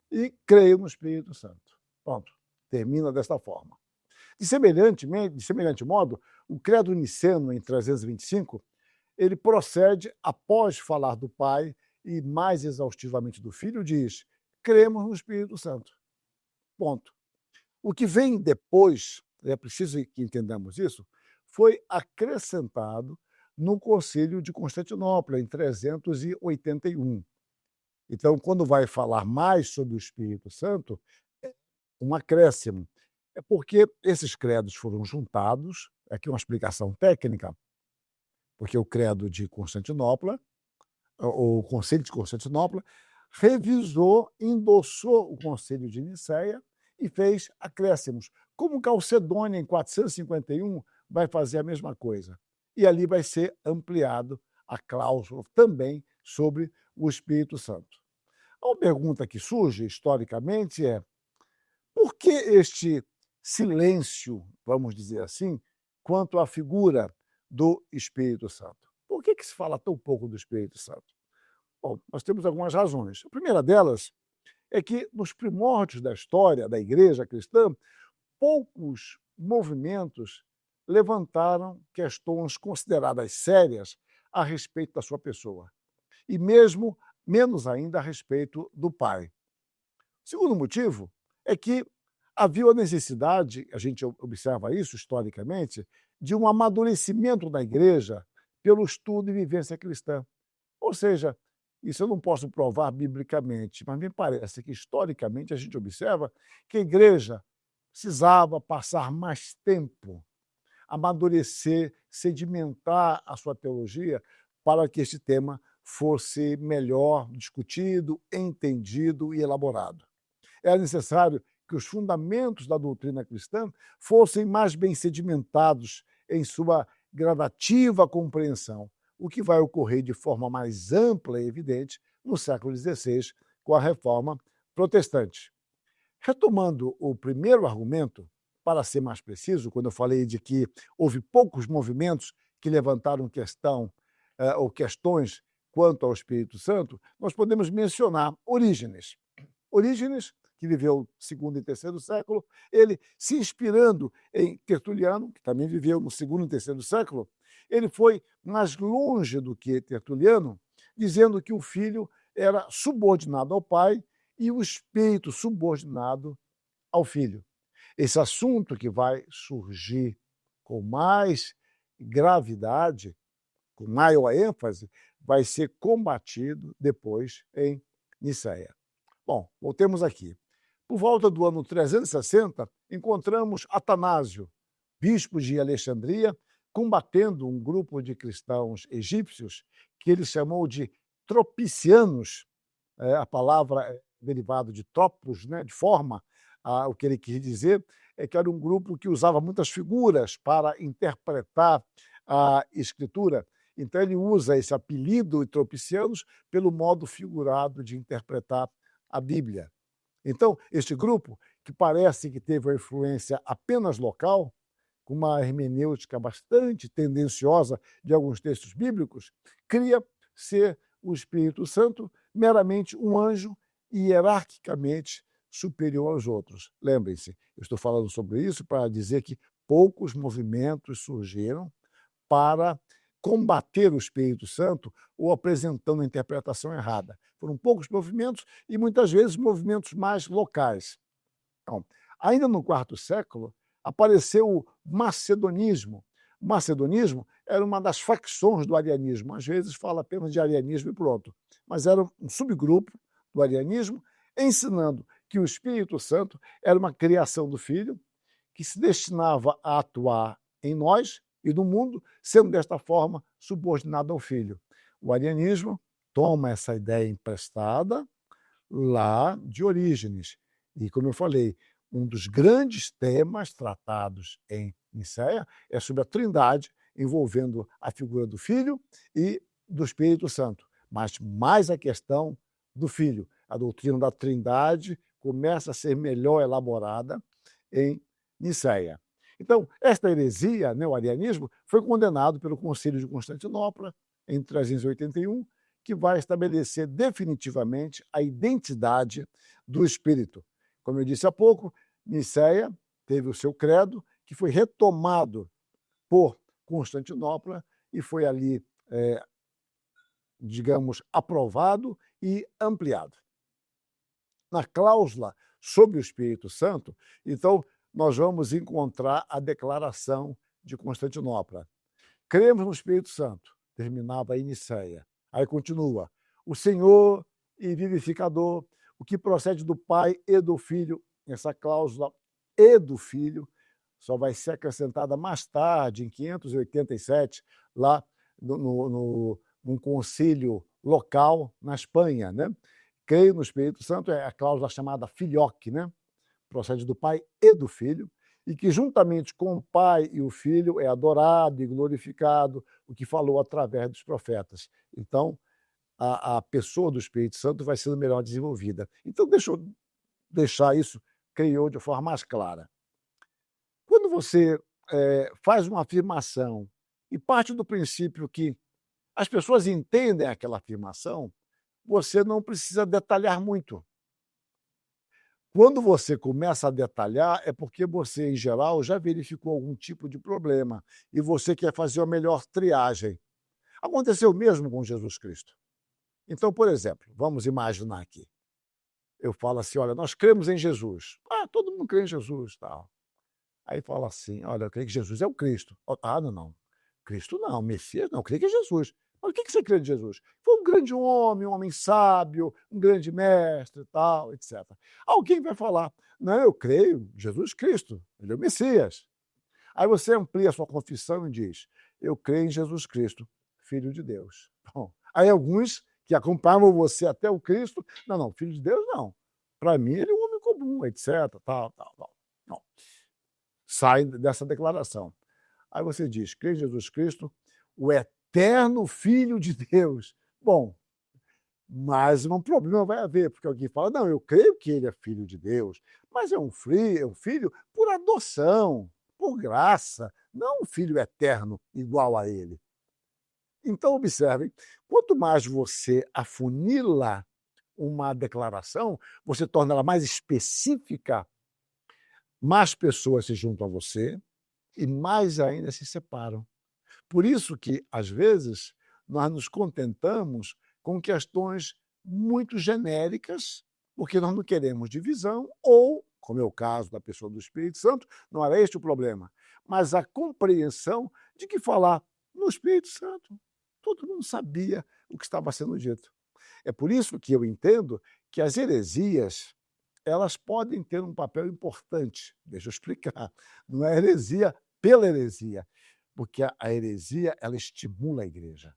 e creio no Espírito Santo. Pronto. Termina desta forma. De semelhante modo, o credo niceno, em 325, ele procede após falar do Pai e mais exaustivamente do Filho, diz: cremos no Espírito Santo. Ponto. O que vem depois, é preciso que entendamos isso, foi acrescentado no Concílio de Constantinopla, em 381. Então, quando vai falar mais sobre o Espírito Santo, é um acréscimo. É porque esses credos foram juntados, aqui uma explicação técnica, porque o credo de Constantinopla, o Concílio de Constantinopla, revisou, endossou o Concílio de Nicéia e fez acréscimos. Como Calcedônia, em 451, vai fazer a mesma coisa. E ali vai ser ampliado a cláusula também sobre o Espírito Santo. A pergunta que surge, historicamente, é: por que este silêncio, vamos dizer assim, quanto à figura do Espírito Santo? Por que se fala tão pouco do Espírito Santo? Bom, nós temos algumas razões. A primeira delas é que, nos primórdios da história da Igreja cristã, poucos movimentos levantaram questões consideradas sérias a respeito da sua pessoa, e mesmo menos ainda a respeito do Pai. O segundo motivo é que havia a necessidade, a gente observa isso historicamente, de um amadurecimento da Igreja pelo estudo e vivência cristã. Ou seja, isso eu não posso provar biblicamente, mas me parece que historicamente a gente observa que a Igreja precisava passar mais tempo, amadurecer, sedimentar a sua teologia para que este tema fosse melhor discutido, entendido e elaborado. Era necessário que os fundamentos da doutrina cristã fossem mais bem sedimentados em sua gradativa compreensão, o que vai ocorrer de forma mais ampla e evidente no século XVI, com a Reforma Protestante. Retomando o primeiro argumento, para ser mais preciso, quando eu falei de que houve poucos movimentos que levantaram questão ou questões quanto ao Espírito Santo, nós podemos mencionar Orígenes. Orígenes, que viveu no segundo e terceiro século, ele, se inspirando em Tertuliano, que também viveu no segundo e terceiro século, ele foi mais longe do que Tertuliano, dizendo que o Filho era subordinado ao Pai e o Espírito subordinado ao Filho. Esse assunto que vai surgir com mais gravidade, com maior ênfase, vai ser combatido depois em Nicéia. Bom, voltemos aqui. Por volta do ano 360, encontramos Atanásio, bispo de Alexandria, combatendo um grupo de cristãos egípcios que ele chamou de tropicianos. A palavra é derivada de tropos, né, de forma. O que ele quis dizer é que era um grupo que usava muitas figuras para interpretar a Escritura. Então, ele usa esse apelido de tropicianos pelo modo figurado de interpretar a Bíblia. Então, este grupo, que parece que teve uma influência apenas local, com uma hermenêutica bastante tendenciosa de alguns textos bíblicos, cria ser o Espírito Santo meramente um anjo hierarquicamente superior aos outros. Lembrem-se, eu estou falando sobre isso para dizer que poucos movimentos surgiram para combater o Espírito Santo ou apresentando a interpretação errada. Foram poucos movimentos e, muitas vezes, movimentos mais locais. Então, ainda no quarto século, apareceu o macedonismo. O macedonismo era uma das facções do arianismo. Às vezes fala apenas de arianismo e pronto. Mas era um subgrupo do arianismo, ensinando que o Espírito Santo era uma criação do Filho, que se destinava a atuar em nós e no mundo, sendo desta forma subordinado ao Filho. O arianismo toma essa ideia emprestada lá de Orígenes. E, como eu falei, um dos grandes temas tratados em Nicéia é sobre a Trindade, envolvendo a figura do Filho e do Espírito Santo. Mas mais a questão do Filho. A doutrina da Trindade começa a ser melhor elaborada em Nicéia. Então, esta heresia, o arianismo, foi condenado pelo Concílio de Constantinopla, em 381, que vai estabelecer definitivamente a identidade do Espírito. Como eu disse há pouco, Nicéia teve o seu credo, que foi retomado por Constantinopla e foi ali, digamos, aprovado e ampliado. Na cláusula sobre o Espírito Santo, então, nós vamos encontrar a declaração de Constantinopla. Cremos no Espírito Santo, terminava a Nicéia. Aí continua, o Senhor e vivificador, o que procede do Pai e do Filho, essa cláusula e do Filho, só vai ser acrescentada mais tarde, em 587, lá num concílio local na Espanha, né? Creio no Espírito Santo, é a cláusula chamada filioque, né? Procede do Pai e do Filho, e que juntamente com o Pai e o Filho é adorado e glorificado, o que falou através dos profetas. Então, a pessoa do Espírito Santo vai sendo melhor desenvolvida. Então, deixa eu deixar isso, creio, de forma mais clara. Quando você faz uma afirmação e parte do princípio que as pessoas entendem aquela afirmação, você não precisa detalhar muito. Quando você começa a detalhar, é porque você, em geral, já verificou algum tipo de problema e você quer fazer a melhor triagem. Aconteceu mesmo com Jesus Cristo. Então, por exemplo, vamos imaginar aqui. Eu falo assim, olha, nós cremos em Jesus. Ah, todo mundo crê em Jesus, tal. Aí fala assim, olha, eu creio que Jesus é o Cristo. Ah, não. Cristo não, Messias não, eu creio que é Jesus. Mas o que você crê de Jesus? Foi um grande homem, um homem sábio, um grande mestre, tal, etc. Alguém vai falar, não, eu creio em Jesus Cristo, ele é o Messias. Aí você amplia a sua confissão e diz, eu creio em Jesus Cristo, Filho de Deus. Bom, aí alguns que acompanhavam você até o Cristo, não, Filho de Deus não. Para mim ele é um homem comum, etc, tal. Não. Sai dessa declaração. Aí você diz, creio em Jesus Cristo, o eterno Filho de Deus. Bom, mas um problema vai haver, porque alguém fala, não, eu creio que ele é Filho de Deus, mas é um filho por adoção, por graça, não um filho eterno igual a ele. Então, observem, quanto mais você afunila uma declaração, você torna ela mais específica, mais pessoas se juntam a você e mais ainda se separam. Por isso que, às vezes, nós nos contentamos com questões muito genéricas, porque nós não queremos divisão, ou, como é o caso da pessoa do Espírito Santo, não era este o problema, mas a compreensão de que falar no Espírito Santo, todo mundo sabia o que estava sendo dito. É por isso que eu entendo que as heresias, elas podem ter um papel importante. Deixa eu explicar. Não é heresia pela heresia, porque a heresia, ela estimula a igreja.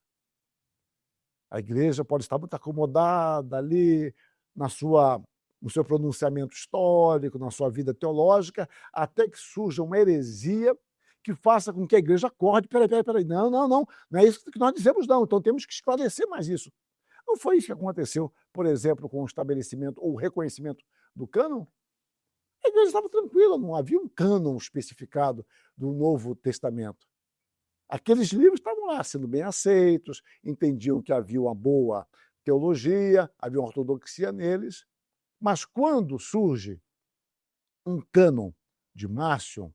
A igreja pode estar muito acomodada ali no seu pronunciamento histórico, na sua vida teológica, até que surja uma heresia que faça com que a igreja acorde. Peraí, não é isso que nós dizemos, não. Então temos que esclarecer mais isso. Não foi isso que aconteceu, por exemplo, com o estabelecimento ou o reconhecimento do cânon? A igreja estava tranquila, não havia um cânon especificado do Novo Testamento. Aqueles livros estavam lá sendo bem aceitos, entendiam que havia uma boa teologia, havia uma ortodoxia neles, mas quando surge um cânon de Márcio,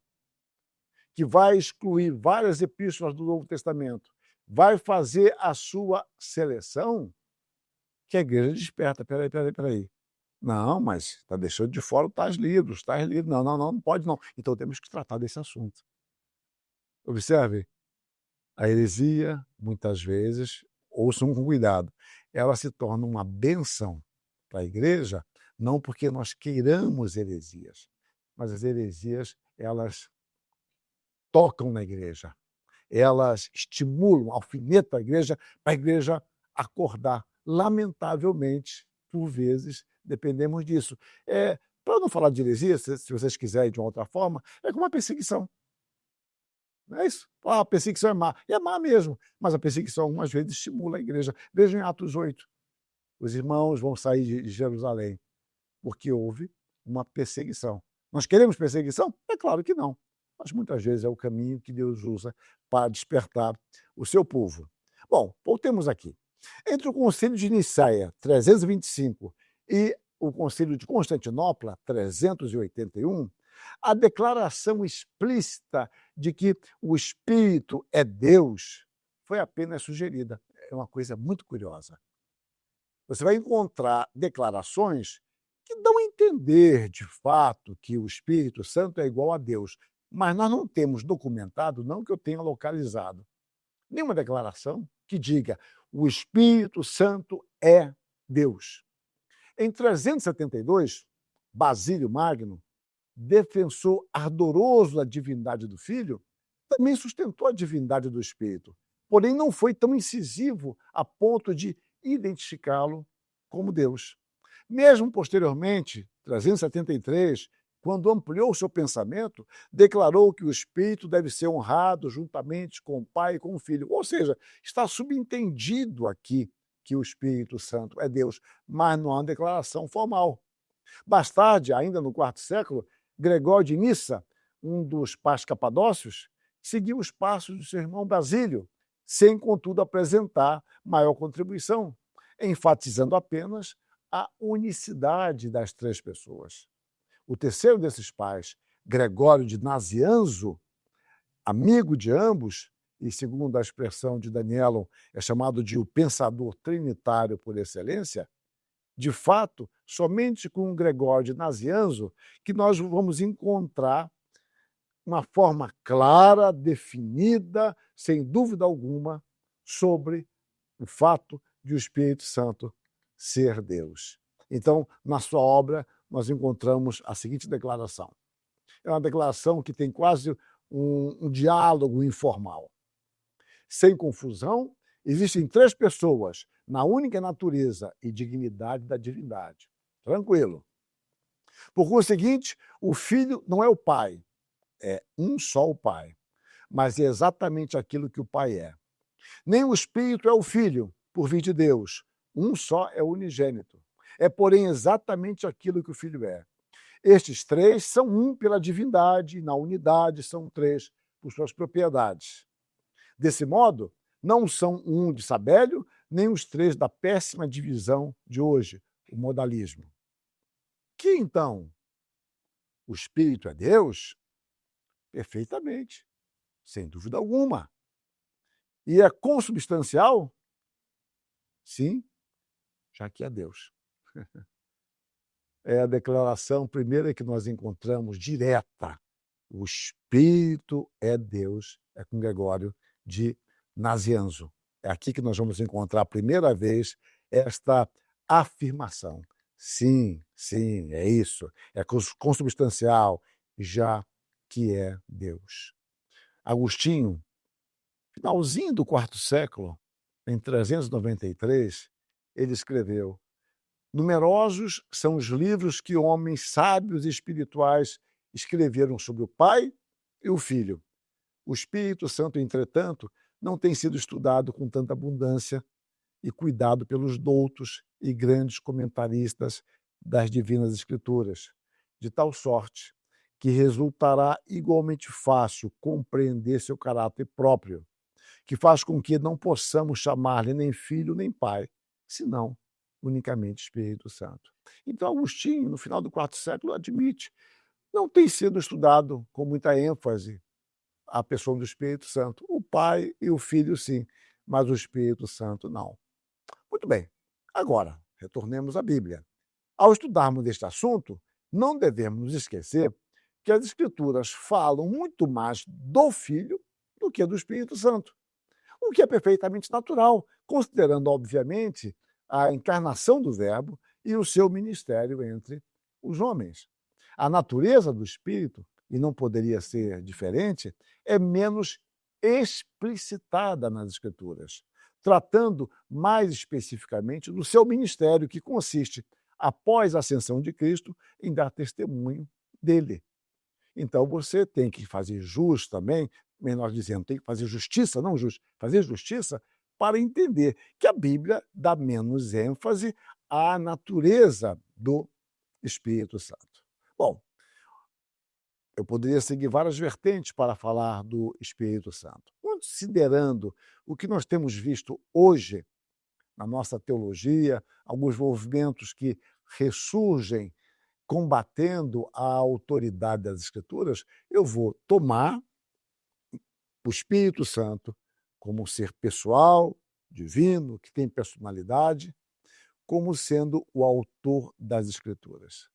que vai excluir várias epístolas do Novo Testamento, vai fazer a sua seleção, que a igreja desperta. Peraí. Não, mas está deixando de fora tais livros. Não pode não. Então temos que tratar desse assunto. Observe, a heresia, muitas vezes, ouçam com cuidado, ela se torna uma bênção para a igreja, não porque nós queiramos heresias, mas as heresias, elas tocam na igreja, elas estimulam, alfinetam a igreja, para a igreja acordar. Lamentavelmente, por vezes, dependemos disso. Para não falar de heresia, se vocês quiserem de uma outra forma, é como uma perseguição. Não é isso? A perseguição é má. E é má mesmo, mas a perseguição algumas vezes estimula a igreja. Vejam em Atos 8. Os irmãos vão sair de Jerusalém porque houve uma perseguição. Nós queremos perseguição? É claro que não. Mas muitas vezes é o caminho que Deus usa para despertar o seu povo. Bom, voltemos aqui. Entre o Concílio de Nicéia, 325, e o Concílio de Constantinopla, 381, A declaração explícita de que o Espírito é Deus foi apenas sugerida. É uma coisa muito curiosa. Você vai encontrar declarações que dão a entender, de fato, que o Espírito Santo é igual a Deus, mas nós não temos documentado, não que eu tenha localizado, nenhuma declaração que diga o Espírito Santo é Deus. Em 372, Basílio Magno, defensor ardoroso da divindade do Filho, também sustentou a divindade do Espírito, porém não foi tão incisivo a ponto de identificá-lo como Deus. Mesmo posteriormente, 373, quando ampliou seu pensamento, declarou que o Espírito deve ser honrado juntamente com o Pai e com o Filho. Ou seja, está subentendido aqui que o Espírito Santo é Deus, mas não há uma declaração formal. Mais tarde, ainda no quarto século, Gregório de Nissa, um dos pais capadócios, seguiu os passos de seu irmão Basílio, sem, contudo, apresentar maior contribuição, enfatizando apenas a unicidade das três pessoas. O terceiro desses pais, Gregório de Nazianzo, amigo de ambos, e segundo a expressão de Danielon, é chamado de o pensador trinitário por excelência, de fato, somente com Gregório de Nazianzo que nós vamos encontrar uma forma clara, definida, sem dúvida alguma, sobre o fato de o Espírito Santo ser Deus. Então, na sua obra, nós encontramos a seguinte declaração. É uma declaração que tem quase um diálogo informal. Sem confusão, existem três pessoas na única natureza e dignidade da divindade. Tranquilo. Por conseguinte, o Filho não é o Pai, é um só o Pai, mas é exatamente aquilo que o Pai é. Nem o Espírito é o Filho, por vir de Deus, um só é o unigênito. É, porém, exatamente aquilo que o Filho é. Estes três são um pela divindade, e na unidade são três por suas propriedades. Desse modo, não são um de Sabélio, nem os três da péssima divisão de hoje, o modalismo. Que, então, o Espírito é Deus? Perfeitamente, sem dúvida alguma. E é consubstancial? Sim, já que é Deus. É a declaração primeira que nós encontramos direta. O Espírito é Deus, é com Gregório de Nazianzo. É aqui que nós vamos encontrar a primeira vez esta afirmação. Sim, sim, é isso. É consubstancial, já que é Deus. Agostinho, finalzinho do quarto século, em 393, ele escreveu: numerosos são os livros que homens sábios e espirituais escreveram sobre o Pai e o Filho. O Espírito Santo, entretanto, não tem sido estudado com tanta abundância e cuidado pelos doutos e grandes comentaristas das Divinas Escrituras, de tal sorte que resultará igualmente fácil compreender seu caráter próprio, que faz com que não possamos chamar-lhe nem filho nem pai, senão unicamente Espírito Santo. Então, Agostinho, no final do quarto século, admite, não tem sido estudado com muita ênfase a pessoa do Espírito Santo. O Pai e o Filho, sim, mas o Espírito Santo, não. Muito bem. Agora, retornemos à Bíblia. Ao estudarmos este assunto, não devemos nos esquecer que as Escrituras falam muito mais do Filho do que do Espírito Santo, o que é perfeitamente natural, considerando, obviamente, a encarnação do Verbo e o seu ministério entre os homens. A natureza do Espírito, e não poderia ser diferente, é menos explicitada nas Escrituras, tratando mais especificamente do seu ministério, que consiste, após a ascensão de Cristo, em dar testemunho dele. Então você tem que fazer jus também, nós dizendo, tem que fazer justiça, não justo, fazer justiça para entender que a Bíblia dá menos ênfase à natureza do Espírito Santo. Bom, eu poderia seguir várias vertentes para falar do Espírito Santo. Considerando o que nós temos visto hoje na nossa teologia, alguns movimentos que ressurgem combatendo a autoridade das Escrituras, eu vou tomar o Espírito Santo como um ser pessoal, divino, que tem personalidade, como sendo o autor das Escrituras.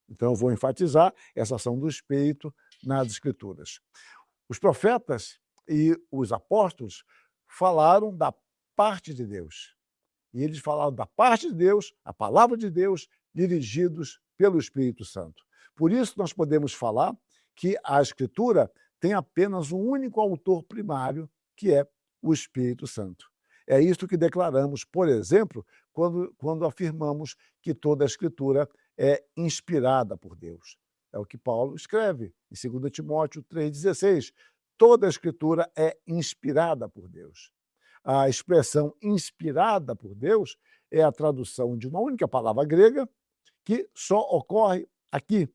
Então, eu vou enfatizar essa ação do Espírito nas Escrituras. Os profetas e os apóstolos falaram da parte de Deus. E eles falaram da parte de Deus, a palavra de Deus, dirigidos pelo Espírito Santo. Por isso, nós podemos falar que a Escritura tem apenas um único autor primário, que é o Espírito Santo. É isto que declaramos, por exemplo, quando afirmamos que toda a Escritura é inspirada por Deus. É o que Paulo escreve em 2 Timóteo 3,16. Toda a Escritura é inspirada por Deus. A expressão inspirada por Deus é a tradução de uma única palavra grega que só ocorre aqui.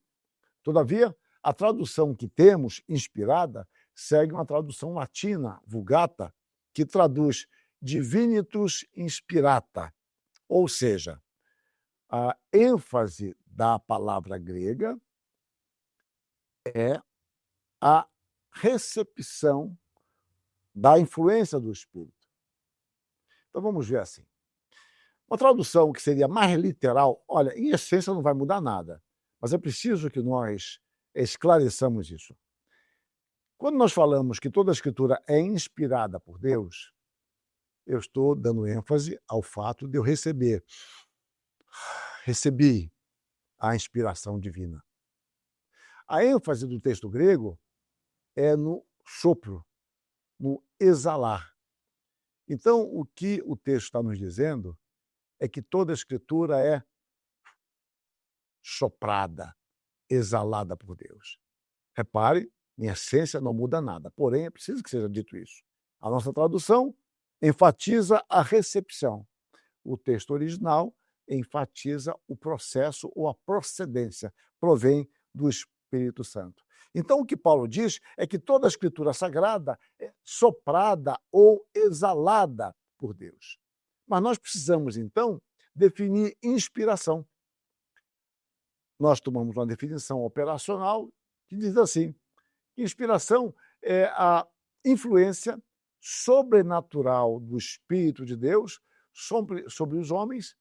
Todavia, a tradução que temos, inspirada, segue uma tradução latina, Vulgata, que traduz divinitus inspirata, ou seja, a ênfase da palavra grega é a recepção da influência do Espírito. Então vamos ver assim. Uma tradução que seria mais literal, olha, em essência não vai mudar nada, mas é preciso que nós esclareçamos isso. Quando nós falamos que toda a Escritura é inspirada por Deus, eu estou dando ênfase ao fato de eu recebi a inspiração divina. A ênfase do texto grego é no sopro, no exalar. Então, o que o texto está nos dizendo é que toda a Escritura é soprada, exalada por Deus. Repare, em essência não muda nada, porém é preciso que seja dito isso. A nossa tradução enfatiza a recepção. O texto original enfatiza o processo ou a procedência, provém do Espírito Santo. Então, o que Paulo diz é que toda a Escritura Sagrada é soprada ou exalada por Deus. Mas nós precisamos, então, definir inspiração. Nós tomamos uma definição operacional que diz assim: inspiração é a influência sobrenatural do Espírito de Deus sobre os homens,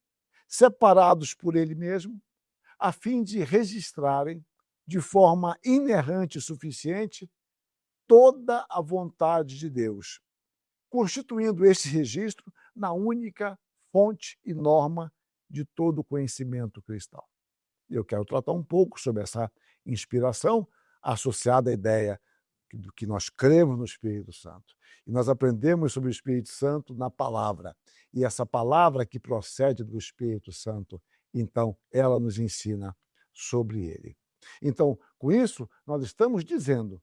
separados por Ele mesmo, a fim de registrarem de forma inerrante e suficiente toda a vontade de Deus, constituindo esse registro na única fonte e norma de todo o conhecimento cristão. Eu quero tratar um pouco sobre essa inspiração associada à ideia do que nós cremos no Espírito Santo. E nós aprendemos sobre o Espírito Santo na palavra. E essa palavra que procede do Espírito Santo, então, ela nos ensina sobre ele. Então, com isso, nós estamos dizendo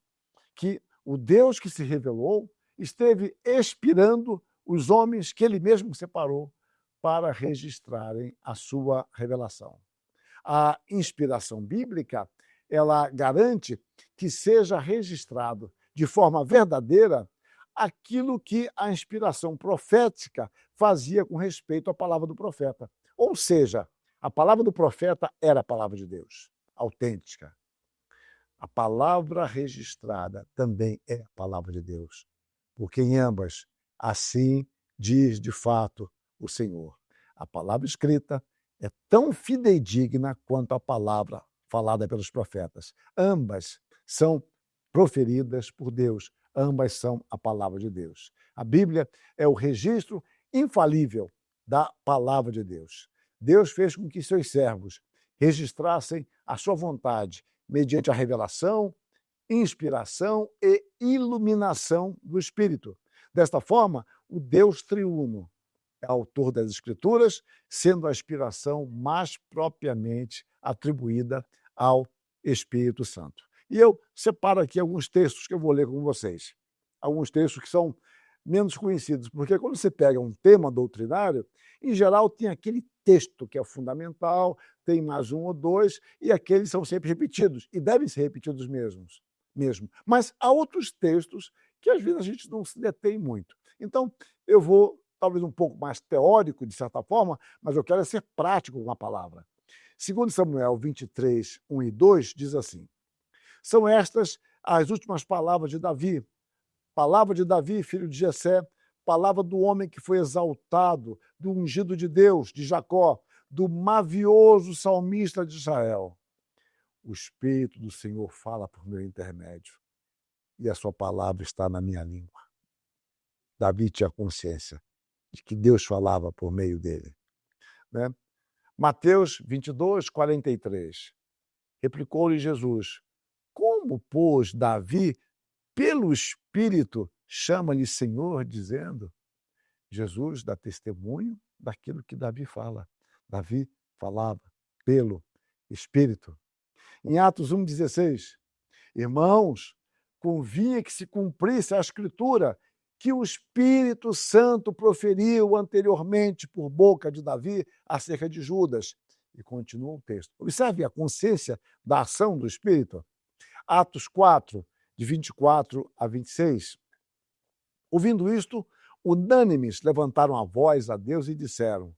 que o Deus que se revelou esteve inspirando os homens que ele mesmo separou para registrarem a sua revelação. A inspiração bíblica, ela garante que seja registrado de forma verdadeira aquilo que a inspiração profética fazia com respeito à palavra do profeta. Ou seja, a palavra do profeta era a palavra de Deus, autêntica. A palavra registrada também é a palavra de Deus, porque em ambas, assim diz de fato o Senhor. A palavra escrita é tão fidedigna quanto a palavra falada pelos profetas. Ambas são proferidas por Deus, ambas são a palavra de Deus. A Bíblia é o registro infalível da palavra de Deus. Deus fez com que seus servos registrassem a sua vontade mediante a revelação, inspiração e iluminação do Espírito. Desta forma, o Deus triuno é autor das Escrituras, sendo a inspiração mais propriamente atribuída ao Espírito Santo. E eu separo aqui alguns textos que eu vou ler com vocês. Alguns textos que são menos conhecidos, porque quando você pega um tema doutrinário, em geral tem aquele texto que é fundamental, tem mais um ou dois, e aqueles são sempre repetidos, e devem ser repetidos mesmo. Mas há outros textos que às vezes a gente não se detém muito. Então, eu vou, talvez um pouco mais teórico, de certa forma, mas eu quero ser prático com a palavra. 2 Samuel 23, 1 e 2 diz assim: são estas as últimas palavras de Davi, palavra de Davi, filho de Jessé, palavra do homem que foi exaltado, do ungido de Deus, de Jacó, do mavioso salmista de Israel. O Espírito do Senhor fala por meu intermédio, e a sua palavra está na minha língua. Davi tinha consciência de que Deus falava por meio dele. Né? Mateus 22, 43. Replicou-lhe Jesus: como, pois, Davi, pelo Espírito, chama-lhe Senhor, dizendo? Jesus dá testemunho daquilo que Davi fala. Davi falava pelo Espírito. Em Atos 1,16, irmãos, convinha que se cumprisse a Escritura que o Espírito Santo proferiu anteriormente por boca de Davi acerca de Judas. E continua o texto. Observe a consciência da ação do Espírito. Atos 4, de 24 a 26. Ouvindo isto, unânimes levantaram a voz a Deus e disseram: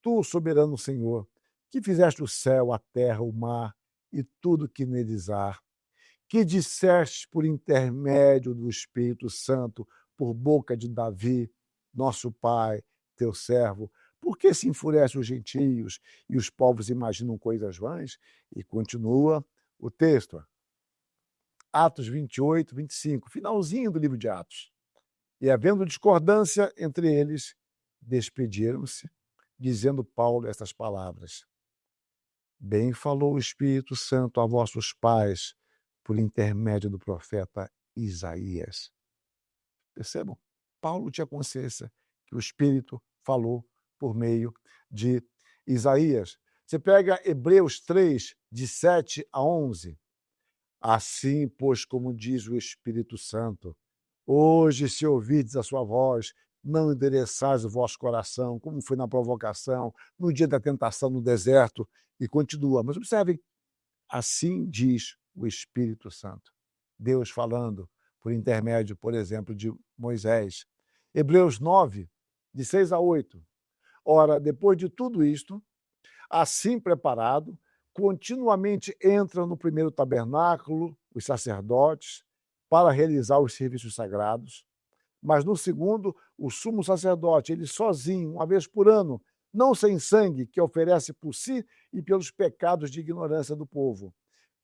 Tu, soberano Senhor, que fizeste o céu, a terra, o mar e tudo que neles há, que disseste por intermédio do Espírito Santo, por boca de Davi, nosso pai, teu servo, por que se enfurecem os gentios e os povos imaginam coisas vãs? E continua o texto. Atos 28, 25, finalzinho do livro de Atos. E havendo discordância entre eles, despediram-se, dizendo Paulo estas palavras: Bem falou o Espírito Santo a vossos pais, por intermédio do profeta Isaías. Percebam? Paulo tinha consciência que o Espírito falou por meio de Isaías. Você pega Hebreus 3, de 7 a 11. Assim, pois, como diz o Espírito Santo, hoje, se ouvides a sua voz, não endereçais o vosso coração, como foi na provocação, no dia da tentação no deserto, e continua. Mas observem, assim diz o Espírito Santo. Deus falando por intermédio, por exemplo, de Moisés. Hebreus 9, de 6 a 8. Ora, depois de tudo isto, assim preparado, continuamente entram no primeiro tabernáculo os sacerdotes para realizar os serviços sagrados, mas no segundo, o sumo sacerdote, ele sozinho, uma vez por ano, não sem sangue, que oferece por si e pelos pecados de ignorância do povo.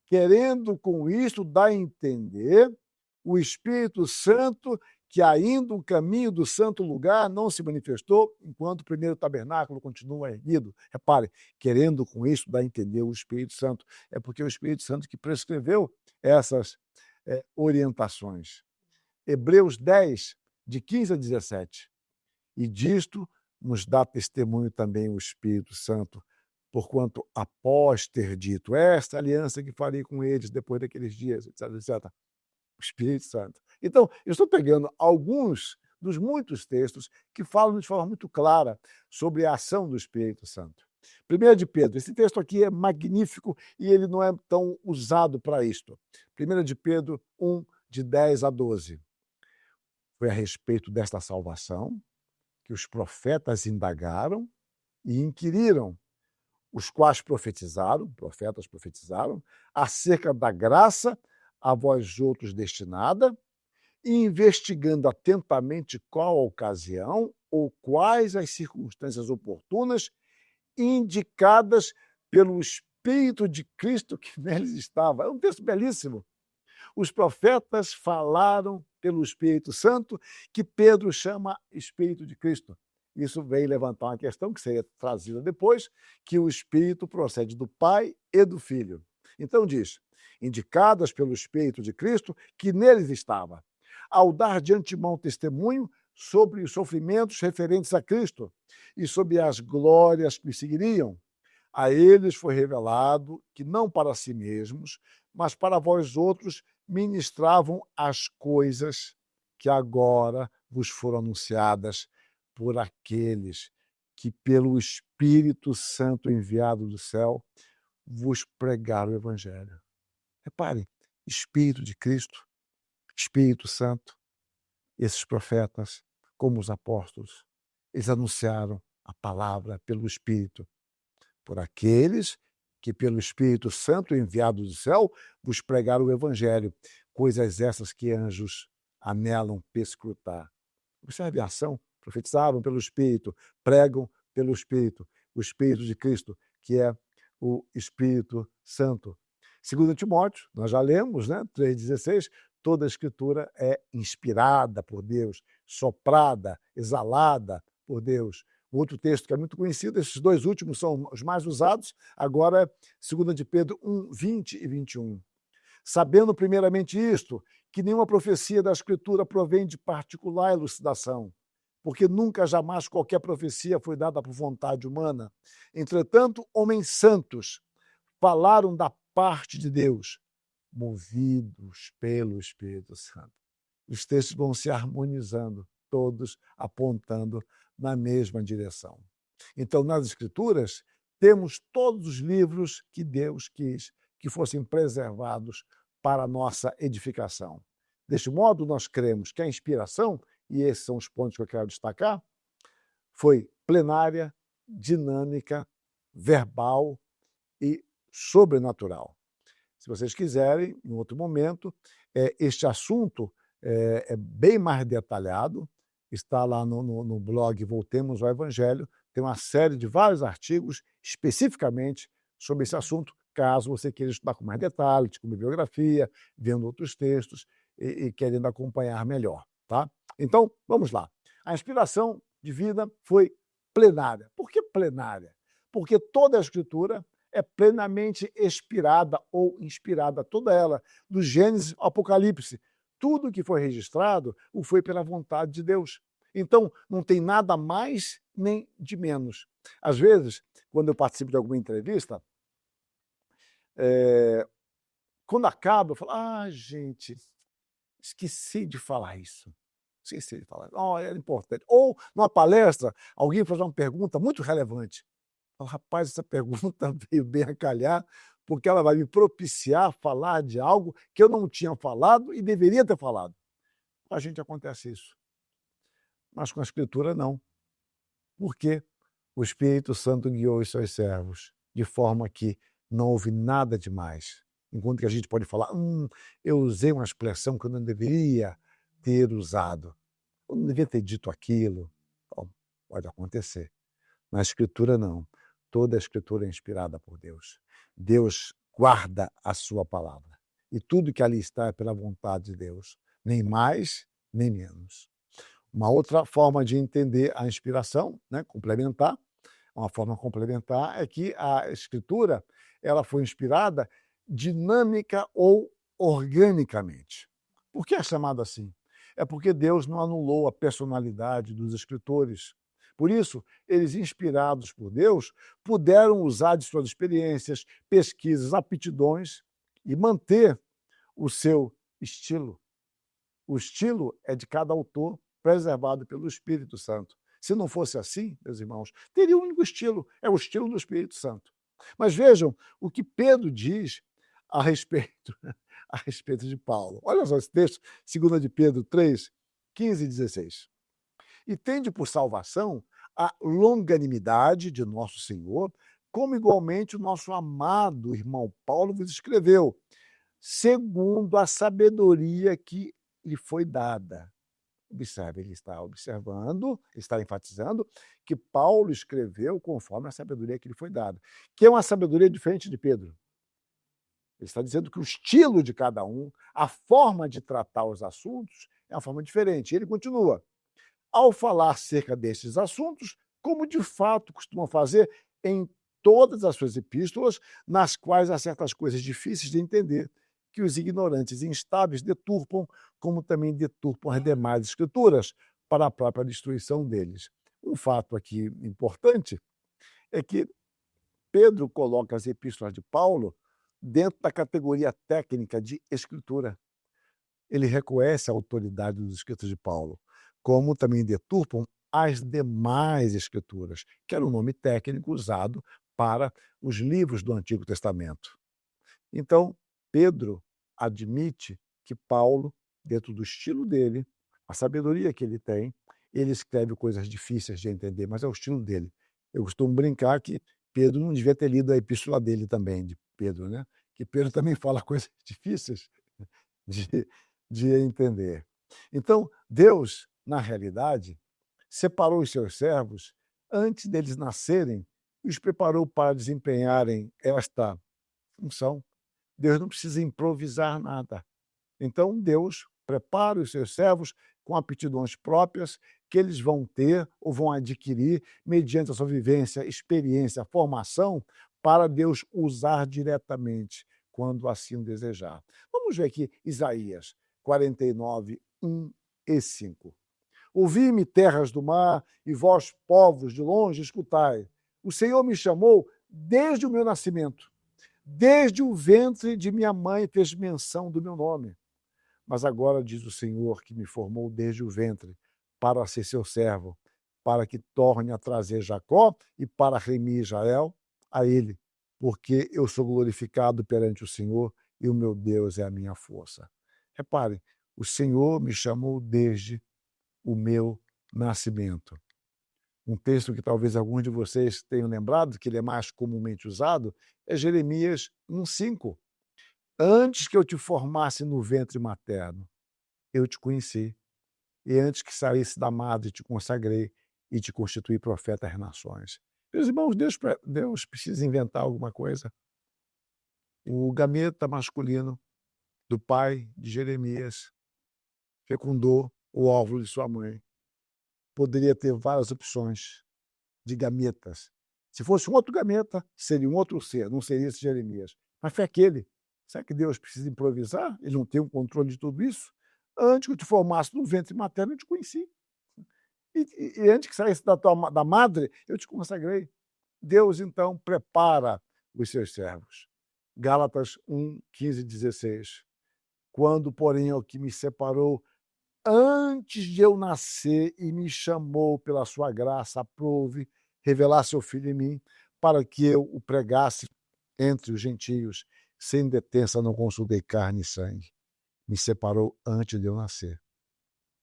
Querendo com isto dar a entender o Espírito Santo que ainda o caminho do santo lugar não se manifestou, enquanto o primeiro tabernáculo continua erguido. Repare, querendo com isso dar a entender o Espírito Santo. É porque é o Espírito Santo que prescreveu essas orientações. Hebreus 10, de 15 a 17. E disto nos dá testemunho também o Espírito Santo, porquanto após ter dito esta aliança que farei com eles depois daqueles dias, etc, etc. O Espírito Santo. Então, eu estou pegando alguns dos muitos textos que falam de forma muito clara sobre a ação do Espírito Santo. 1 de Pedro, esse texto aqui é magnífico e ele não é tão usado para isto. 1 de Pedro 1, de 10 a 12. Foi a respeito desta salvação que os profetas indagaram e inquiriram, os quais profetas profetizaram, acerca da graça a vós outros destinada, e investigando atentamente qual a ocasião ou quais as circunstâncias oportunas indicadas pelo Espírito de Cristo que neles estava. É um texto belíssimo. Os profetas falaram pelo Espírito Santo, que Pedro chama Espírito de Cristo. Isso veio levantar uma questão que seria trazida depois, que o Espírito procede do Pai e do Filho. Então diz, indicadas pelo Espírito de Cristo, que neles estava, ao dar de antemão testemunho sobre os sofrimentos referentes a Cristo e sobre as glórias que lhe seguiriam. A eles foi revelado que não para si mesmos, mas para vós outros ministravam as coisas que agora vos foram anunciadas por aqueles que, pelo Espírito Santo enviado do céu, vos pregaram o Evangelho. Reparem, Espírito de Cristo, Espírito Santo, esses profetas, como os apóstolos, eles anunciaram a palavra pelo Espírito por aqueles que pelo Espírito Santo enviado do céu vos pregar o Evangelho, coisas essas que anjos anelam perscrutar. Observe a ação, profetizavam pelo Espírito, pregam pelo Espírito, o Espírito de Cristo, que é o Espírito Santo. Segundo Timóteo, nós já lemos, né? 3,16, toda a Escritura é inspirada por Deus, soprada, exalada por Deus. Um outro texto que é muito conhecido, esses dois últimos são os mais usados, agora é 2 de Pedro 1, 20 e 21. Sabendo primeiramente isto, que nenhuma profecia da Escritura provém de particular elucidação, porque nunca jamais qualquer profecia foi dada por vontade humana. Entretanto, homens santos falaram da parte de Deus, movidos pelo Espírito Santo. Os textos vão se harmonizando, todos apontando na mesma direção. Então, nas Escrituras, temos todos os livros que Deus quis que fossem preservados para a nossa edificação. Deste modo, nós cremos que a inspiração, e esses são os pontos que eu quero destacar, foi plenária, dinâmica, verbal e sobrenatural. Se vocês quiserem, em outro momento, este assunto é bem mais detalhado, está lá no blog Voltemos ao Evangelho, tem uma série de vários artigos especificamente sobre esse assunto, caso você queira estudar com mais detalhes, com bibliografia, vendo outros textos e querendo acompanhar melhor. Tá? Então, vamos lá. A inspiração divina foi plenária. Por que plenária? Porque toda a Escritura é plenamente expirada ou inspirada, toda ela, do Gênesis ao Apocalipse. Tudo que foi registrado o foi pela vontade de Deus. Então, não tem nada mais nem de menos. Às vezes, quando eu participo de alguma entrevista, quando acaba, eu falo, gente, esqueci de falar isso. Esqueci de falar. Era importante. Ou, numa palestra, alguém faz uma pergunta muito relevante. Eu falo, rapaz, essa pergunta veio bem a calhar, porque ela vai me propiciar falar de algo que eu não tinha falado e deveria ter falado. Com a gente acontece isso. Mas com a Escritura, não. Por quê? O Espírito Santo guiou os seus servos, de forma que não houve nada demais. Enquanto que a gente pode falar, eu usei uma expressão que eu não deveria ter usado. Eu não devia ter dito aquilo. Bom, pode acontecer. Na Escritura, não. Toda a Escritura é inspirada por Deus. Deus guarda a sua palavra. E tudo que ali está é pela vontade de Deus. Nem mais, nem menos. Uma outra forma de entender a inspiração, né, complementar, uma forma complementar é que a Escritura ela foi inspirada dinâmica ou organicamente. Por que é chamado assim? É porque Deus não anulou a personalidade dos escritores. Por isso, eles, inspirados por Deus, puderam usar de suas experiências, pesquisas, aptidões e manter o seu estilo. O estilo é de cada autor, preservado pelo Espírito Santo. Se não fosse assim, meus irmãos, teria um único estilo, é o estilo do Espírito Santo. Mas vejam o que Pedro diz a respeito de Paulo. Olha só esse texto, 2 de Pedro 3, 15 e 16. E tende por salvação a longanimidade de nosso Senhor, como igualmente o nosso amado irmão Paulo vos escreveu, segundo a sabedoria que lhe foi dada. Observe, ele está observando, ele está enfatizando que Paulo escreveu conforme a sabedoria que lhe foi dada, que é uma sabedoria diferente de Pedro. Ele está dizendo que o estilo de cada um, a forma de tratar os assuntos é uma forma diferente. Ele continua. Ao falar acerca destes assuntos, como de fato costumam fazer em todas as suas epístolas, nas quais há certas coisas difíceis de entender, que os ignorantes e instáveis deturpam, como também deturpam as demais escrituras, para a própria destruição deles. Um fato aqui importante é que Pedro coloca as epístolas de Paulo dentro da categoria técnica de escritura. Ele reconhece a autoridade dos escritos de Paulo, como também deturpam as demais escrituras, que era o nome técnico usado para os livros do Antigo Testamento. Então, Pedro admite que Paulo, dentro do estilo dele, a sabedoria que ele tem, ele escreve coisas difíceis de entender, mas é o estilo dele. Eu costumo brincar que Pedro não devia ter lido a epístola dele também, de Pedro, né? Que Pedro também fala coisas difíceis de, de entender. Então, Deus, na realidade, separou os seus servos antes deles nascerem e os preparou para desempenharem esta função. Deus não precisa improvisar nada. Então, Deus prepara os seus servos com aptidões próprias que eles vão ter ou vão adquirir mediante a sua vivência, experiência, formação, para Deus usar diretamente quando assim o desejar. Vamos ver aqui Isaías 49, 1 e 5. Ouvi-me, terras do mar, e vós, povos de longe, escutai. O Senhor me chamou desde o meu nascimento. Desde o ventre de minha mãe fez menção do meu nome. Mas agora diz o Senhor que me formou desde o ventre para ser seu servo, para que torne a trazer Jacó e para remir Israel a ele, porque eu sou glorificado perante o Senhor e o meu Deus é a minha força. Reparem, o Senhor me chamou desde o meu nascimento. Um texto que talvez alguns de vocês tenham lembrado, que ele é mais comumente usado, é Jeremias 1,5. Antes que eu te formasse no ventre materno, eu te conheci. E antes que saísse da madre, te consagrei e te constituí profeta às nações. Meus irmãos, Deus precisa inventar alguma coisa. O gameta masculino do pai de Jeremias fecundou o óvulo de sua mãe. Poderia ter várias opções de gametas. Se fosse um outro gameta, seria um outro ser, não seria esse Jeremias. Mas foi aquele. Será que Deus precisa improvisar? Ele não tem um controle de tudo isso? Antes que eu te formasse no ventre materno, eu te conheci. E antes que saísse da madre, eu te consagrei. Deus, então, prepara os seus servos. Gálatas 1, 15 e 16. Quando, porém, é o que me separou antes de eu nascer e me chamou pela sua graça, aprove revelar seu Filho em mim, para que eu o pregasse entre os gentios, sem detença não consultei carne e sangue. Me separou antes de eu nascer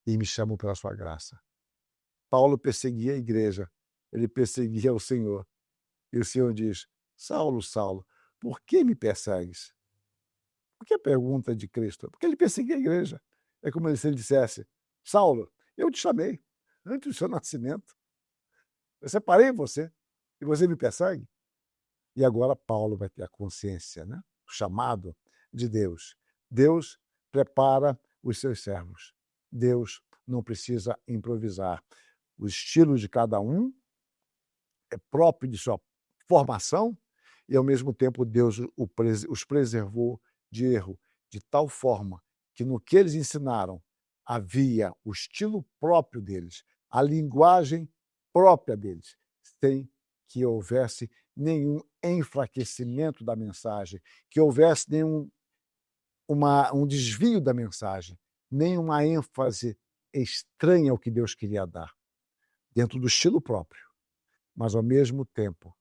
e me chamou pela sua graça. Paulo perseguia a igreja, ele perseguia o Senhor. E o Senhor diz, Saulo, Saulo, por que me persegues? Por que a pergunta de Cristo? Porque ele perseguia a igreja. É como se ele dissesse, Saulo, eu te chamei antes do seu nascimento. Eu separei você e você me persegue? E agora Paulo vai ter a consciência, né? O chamado de Deus. Deus prepara os seus servos. Deus não precisa improvisar. O estilo de cada um é próprio de sua formação e, ao mesmo tempo, Deus os preservou de erro, de tal forma que no que eles ensinaram havia o estilo próprio deles, a linguagem própria deles, sem que houvesse nenhum enfraquecimento da mensagem, que houvesse nenhum um desvio da mensagem, nem uma ênfase estranha ao que Deus queria dar, dentro do estilo próprio, mas ao mesmo tempo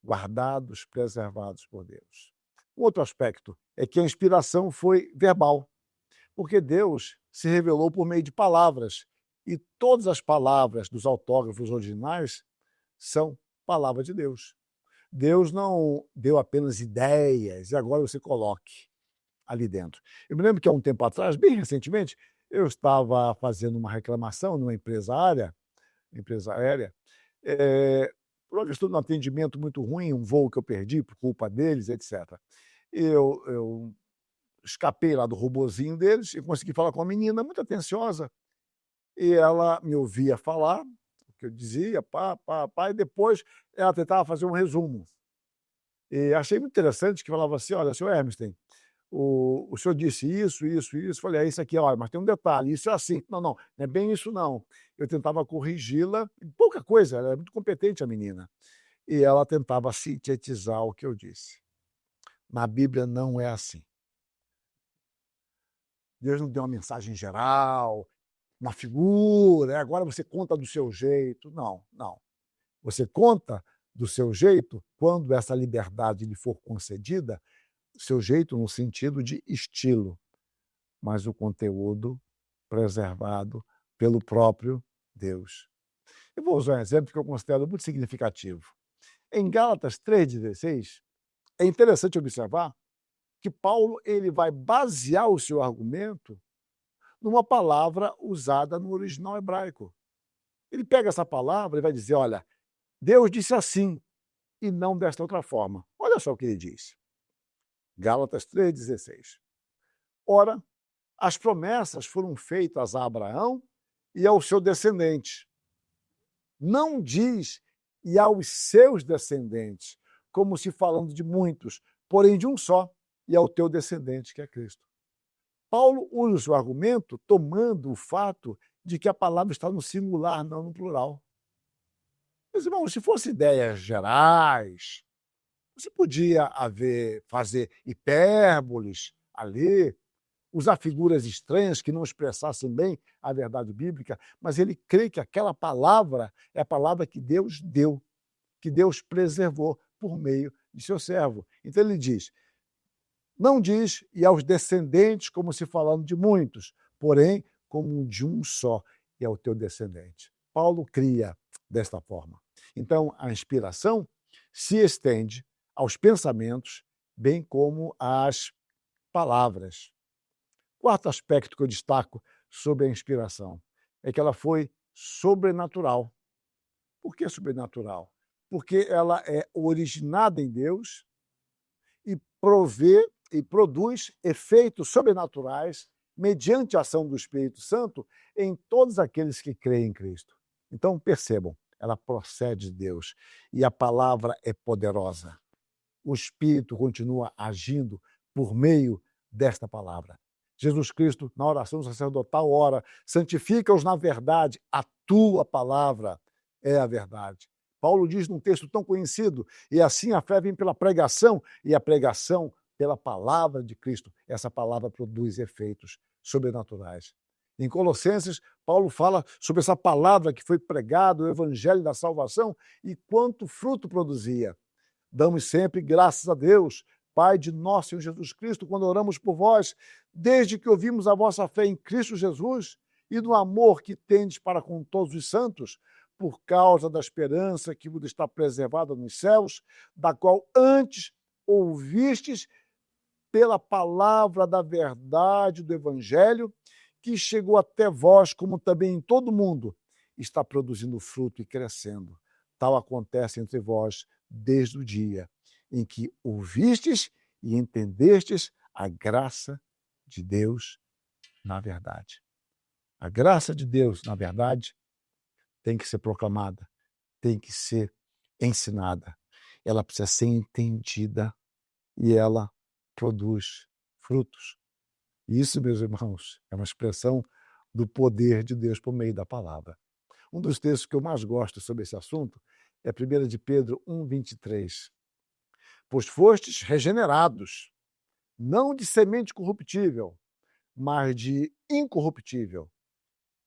guardados, preservados por Deus. Um outro aspecto é que a inspiração foi verbal, porque Deus se revelou por meio de palavras, e todas as palavras dos autógrafos originais são palavra de Deus. Deus não deu apenas ideias e agora você coloque ali dentro. Eu me lembro que há um tempo atrás, bem recentemente, eu estava fazendo uma reclamação numa empresa aérea, por uma questão de um atendimento muito ruim, um voo que eu perdi por culpa deles, etc. Eu escapei lá do robozinho deles e consegui falar com uma menina muito atenciosa. E ela me ouvia falar o que eu dizia, e depois ela tentava fazer um resumo. E achei muito interessante que falava assim, olha, senhor Hermstein, o senhor disse isso. Falei, é isso aqui, olha, mas tem um detalhe, isso é assim. Não é bem isso não. Eu tentava corrigi-la, pouca coisa, ela é muito competente a menina. E ela tentava sintetizar o que eu disse. Na Bíblia não é assim. Deus não deu uma mensagem geral, uma figura, agora você conta do seu jeito. Não. Você conta do seu jeito quando essa liberdade lhe for concedida, seu jeito no sentido de estilo, mas o conteúdo preservado pelo próprio Deus. Eu vou usar um exemplo que eu considero muito significativo. Em Gálatas 3,16, é interessante observar que Paulo ele vai basear o seu argumento numa palavra usada no original hebraico. Ele pega essa palavra e vai dizer, olha, Deus disse assim e não desta outra forma. Olha só o que ele diz. Gálatas 3,16. Ora, as promessas foram feitas a Abraão e ao seu descendente. Não diz e aos seus descendentes, como se falando de muitos, porém de um só, e ao teu descendente, que é Cristo. Paulo usa o seu argumento tomando o fato de que a palavra está no singular, não no plural. Meus irmãos, se fossem ideias gerais, você podia fazer hipérboles ali, usar figuras estranhas que não expressassem bem a verdade bíblica, mas ele crê que aquela palavra é a palavra que Deus deu, que Deus preservou por meio de seu servo. Então ele diz, não diz e aos descendentes como se falando de muitos, porém como de um só, e é o teu descendente. Paulo cria desta forma. Então a inspiração se estende aos pensamentos, bem como às palavras. Quarto aspecto que eu destaco sobre a inspiração é que ela foi sobrenatural. Por que sobrenatural? Porque ela é originada em Deus e provê e produz efeitos sobrenaturais mediante a ação do Espírito Santo em todos aqueles que creem em Cristo. Então, percebam, ela procede de Deus e a palavra é poderosa. O Espírito continua agindo por meio desta palavra. Jesus Cristo, na oração sacerdotal, ora, santifica-os na verdade, a tua palavra é a verdade. Paulo diz num texto tão conhecido, e assim a fé vem pela pregação, e a pregação pela palavra de Cristo. Essa palavra produz efeitos sobrenaturais. Em Colossenses, Paulo fala sobre essa palavra que foi pregada, o evangelho da salvação, e quanto fruto produzia. Damos sempre graças a Deus, Pai de nosso Senhor Jesus Cristo, quando oramos por vós, desde que ouvimos a vossa fé em Cristo Jesus e no amor que tendes para com todos os santos, por causa da esperança que vos está preservada nos céus, da qual antes ouvistes pela palavra da verdade do Evangelho, que chegou até vós, como também em todo o mundo, está produzindo fruto e crescendo. Tal acontece entre vós desde o dia em que ouvistes e entendestes a graça de Deus na verdade. A graça de Deus, na verdade, tem que ser proclamada, tem que ser ensinada. Ela precisa ser entendida e ela produz frutos. E isso, meus irmãos, é uma expressão do poder de Deus por meio da palavra. Um dos textos que eu mais gosto sobre esse assunto é 1 de Pedro 1,23. Pois fostes regenerados, não de semente corruptível, mas de incorruptível,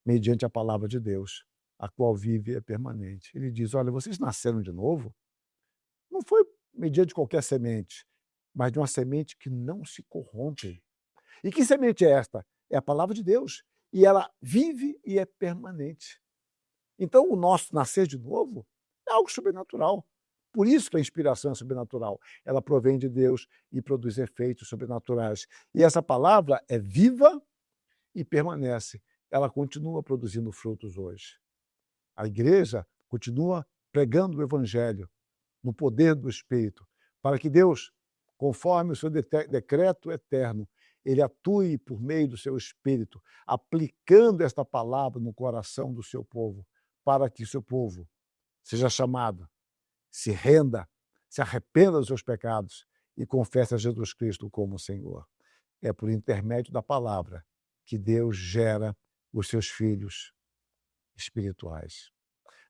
mediante a palavra de Deus, a qual vive e é permanente. Ele diz, olha, vocês nasceram de novo, não foi mediante qualquer semente, mas de uma semente que não se corrompe. E que semente é esta? É a palavra de Deus, e ela vive e é permanente. Então, o nosso nascer de novo é algo sobrenatural. Por isso que a inspiração é sobrenatural. Ela provém de Deus e produz efeitos sobrenaturais. E essa palavra é viva e permanece. Ela continua produzindo frutos hoje. A igreja continua pregando o evangelho no poder do Espírito, para que Deus, conforme o seu decreto eterno, ele atue por meio do seu Espírito, aplicando esta palavra no coração do seu povo, para que o seu povo seja chamado, se renda, se arrependa dos seus pecados e confesse a Jesus Cristo como Senhor. É por intermédio da palavra que Deus gera os seus filhos espirituais.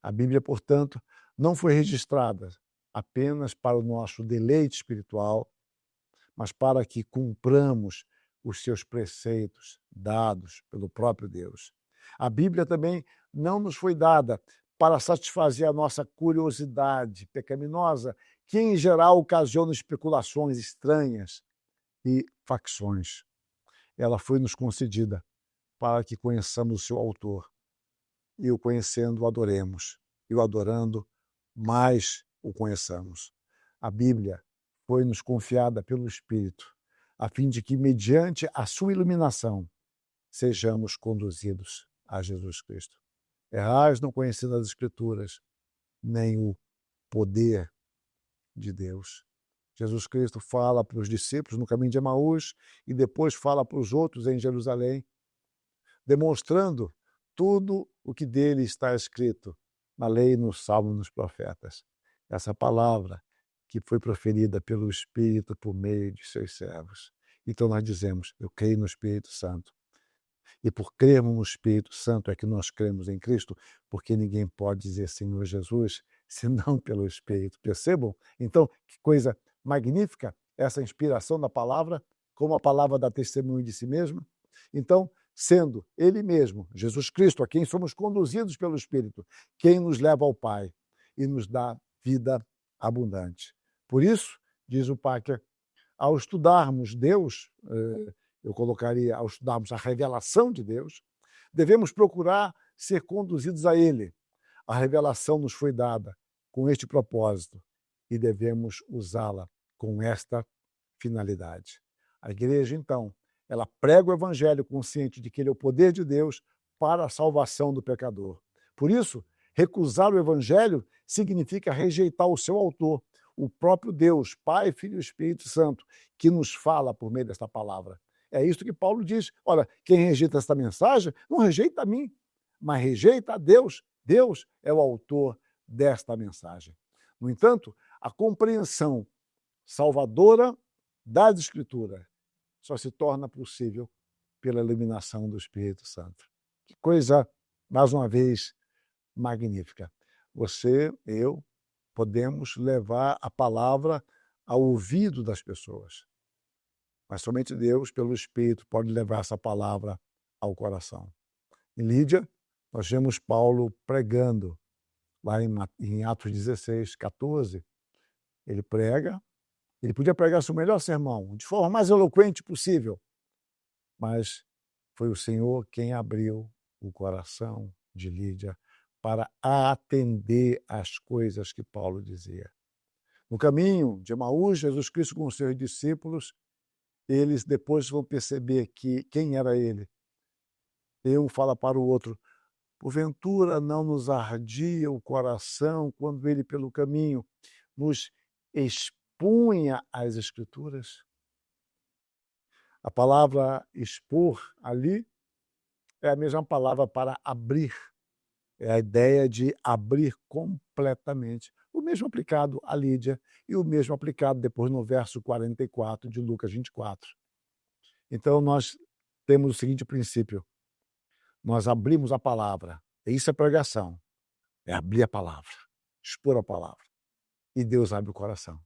A Bíblia, portanto, não foi registrada apenas para o nosso deleite espiritual, mas para que cumpramos os seus preceitos dados pelo próprio Deus. A Bíblia também não nos foi dada para satisfazer a nossa curiosidade pecaminosa, que em geral ocasiona especulações estranhas e facções. Ela foi nos concedida para que conheçamos o seu autor e o conhecendo o adoremos, e o adorando mais o conheçamos. A Bíblia foi nos confiada pelo Espírito, a fim de que, mediante a sua iluminação, sejamos conduzidos a Jesus Cristo. Errais não conhecendo as Escrituras, nem o poder de Deus. Jesus Cristo fala para os discípulos no caminho de Emaús e depois fala para os outros em Jerusalém, demonstrando tudo o que dele está escrito na lei, nos salmos, nos profetas. Essa palavra que foi proferida pelo Espírito por meio de seus servos. Então nós dizemos, eu creio no Espírito Santo. E por crermos no Espírito Santo é que nós cremos em Cristo, porque ninguém pode dizer Senhor Jesus senão pelo Espírito. Percebam? Então, que coisa magnífica essa inspiração da palavra, como a palavra dá testemunho de si mesma. Então, sendo Ele mesmo, Jesus Cristo, a quem somos conduzidos pelo Espírito, quem nos leva ao Pai e nos dá vida abundante. Por isso, diz o Packer, ao estudarmos Deus, eu colocaria, ao estudarmos a revelação de Deus, devemos procurar ser conduzidos a Ele. A revelação nos foi dada com este propósito e devemos usá-la com esta finalidade. A igreja, então, ela prega o Evangelho consciente de que ele é o poder de Deus para a salvação do pecador. Por isso, recusar o Evangelho significa rejeitar o seu autor, o próprio Deus, Pai, Filho e Espírito Santo, que nos fala por meio desta palavra. É isso que Paulo diz. Olha, quem rejeita esta mensagem não rejeita a mim, mas rejeita a Deus. Deus é o autor desta mensagem. No entanto, a compreensão salvadora das Escrituras só se torna possível pela iluminação do Espírito Santo. Que coisa, mais uma vez, magnífica. Você, eu, podemos levar a palavra ao ouvido das pessoas. Mas somente Deus, pelo Espírito, pode levar essa palavra ao coração. Em Lídia, nós vemos Paulo pregando, lá em Atos 16, 14. Ele prega, ele podia pregar seu melhor sermão, de forma mais eloquente possível, mas foi o Senhor quem abriu o coração de Lídia para atender às coisas que Paulo dizia. No caminho de Emaús, Jesus Cristo com os seus discípulos, eles depois vão perceber que quem era ele. Um fala para o outro, porventura não nos ardia o coração quando ele pelo caminho nos expunha as Escrituras? A palavra expor ali é a mesma palavra para abrir. É a ideia de abrir completamente. O mesmo aplicado a Lídia e o mesmo aplicado depois no verso 44 de Lucas 24. Então, nós temos o seguinte princípio. Nós abrimos a palavra. E isso é pregação. É abrir a palavra, expor a palavra. E Deus abre o coração.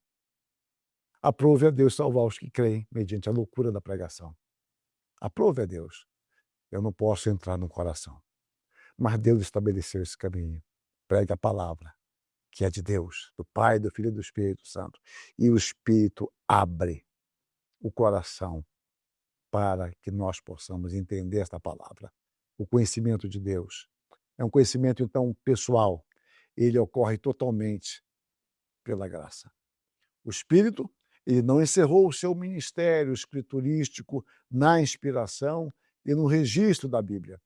Aprove a Deus salvar os que creem mediante a loucura da pregação. Aprove a Deus. Eu não posso entrar no coração. Mas Deus estabeleceu esse caminho. Pregue a palavra, que é de Deus, do Pai, do Filho e do Espírito Santo. E o Espírito abre o coração para que nós possamos entender esta palavra. O conhecimento de Deus é um conhecimento, então, pessoal. Ele ocorre totalmente pela graça. O Espírito, ele não encerrou o seu ministério escriturístico na inspiração e no registro da Bíblia.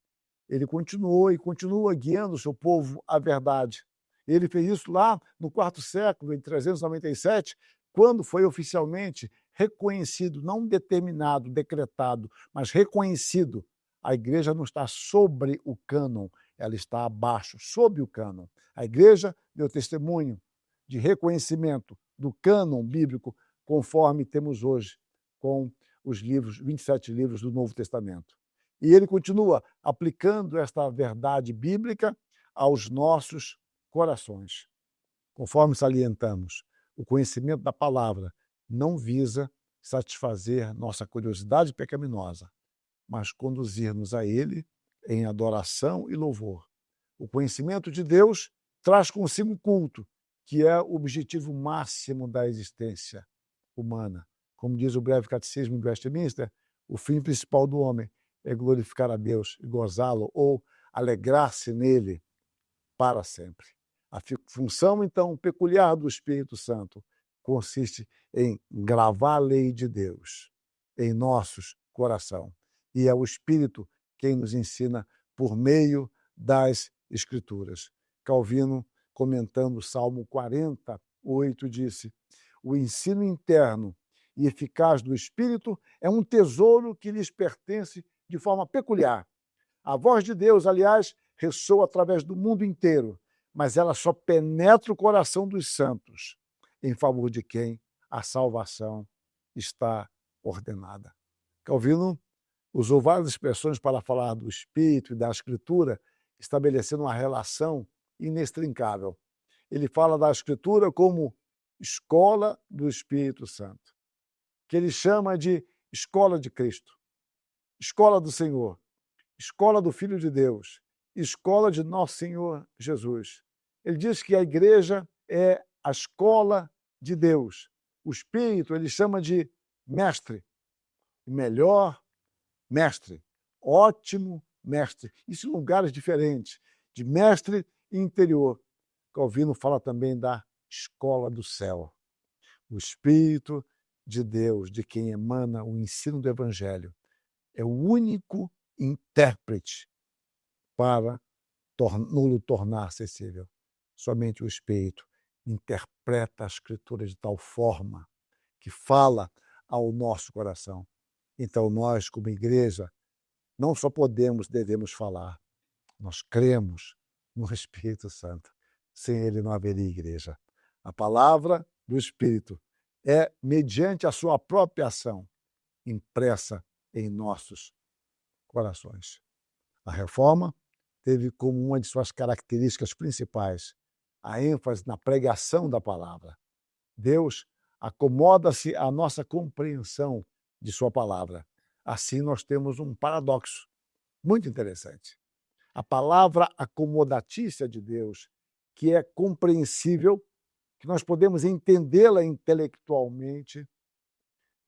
Ele continuou e continua guiando o seu povo à verdade. Ele fez isso lá no quarto século, em 397, quando foi oficialmente reconhecido, não determinado, decretado, mas reconhecido. A igreja não está sobre o cânon, ela está abaixo, sob o cânon. A igreja deu testemunho de reconhecimento do cânon bíblico, conforme temos hoje com os livros, 27 livros do Novo Testamento. E ele continua aplicando esta verdade bíblica aos nossos corações. Conforme salientamos, o conhecimento da palavra não visa satisfazer nossa curiosidade pecaminosa, mas conduzir-nos a ele em adoração e louvor. O conhecimento de Deus traz consigo o culto, que é o objetivo máximo da existência humana. Como diz o breve catecismo de Westminster, o fim principal do homem é glorificar a Deus e gozá-lo ou alegrar-se nele para sempre. A função, então, peculiar do Espírito Santo consiste em gravar a lei de Deus em nossos corações. E é o Espírito quem nos ensina por meio das Escrituras. Calvino, comentando o Salmo 48, disse: o ensino interno e eficaz do Espírito é um tesouro que lhes pertence de forma peculiar. A voz de Deus, aliás, ressoa através do mundo inteiro, mas ela só penetra o coração dos santos, em favor de quem a salvação está ordenada. Calvino usou várias expressões para falar do Espírito e da Escritura, estabelecendo uma relação inextrincável. Ele fala da Escritura como escola do Espírito Santo, que ele chama de escola de Cristo, escola do Senhor, escola do Filho de Deus, escola de nosso Senhor Jesus. Ele diz que a igreja é a escola de Deus. O Espírito ele chama de mestre, o melhor mestre, ótimo mestre. Isso em lugares diferentes, de mestre interior. Calvino fala também da escola do céu. O Espírito de Deus, de quem emana o ensino do Evangelho, é o único intérprete para no tornar acessível. Somente o Espírito interpreta a Escritura de tal forma que fala ao nosso coração. Então nós, como igreja, não só podemos, devemos falar. Nós cremos no Espírito Santo. Sem ele não haveria igreja. A palavra do Espírito é mediante a sua própria ação impressa em nossos corações. A reforma teve como uma de suas características principais a ênfase na pregação da palavra. Deus acomoda-se à nossa compreensão de sua palavra. Assim nós temos um paradoxo muito interessante. A palavra acomodatícia de Deus, que é compreensível, que nós podemos entendê-la intelectualmente,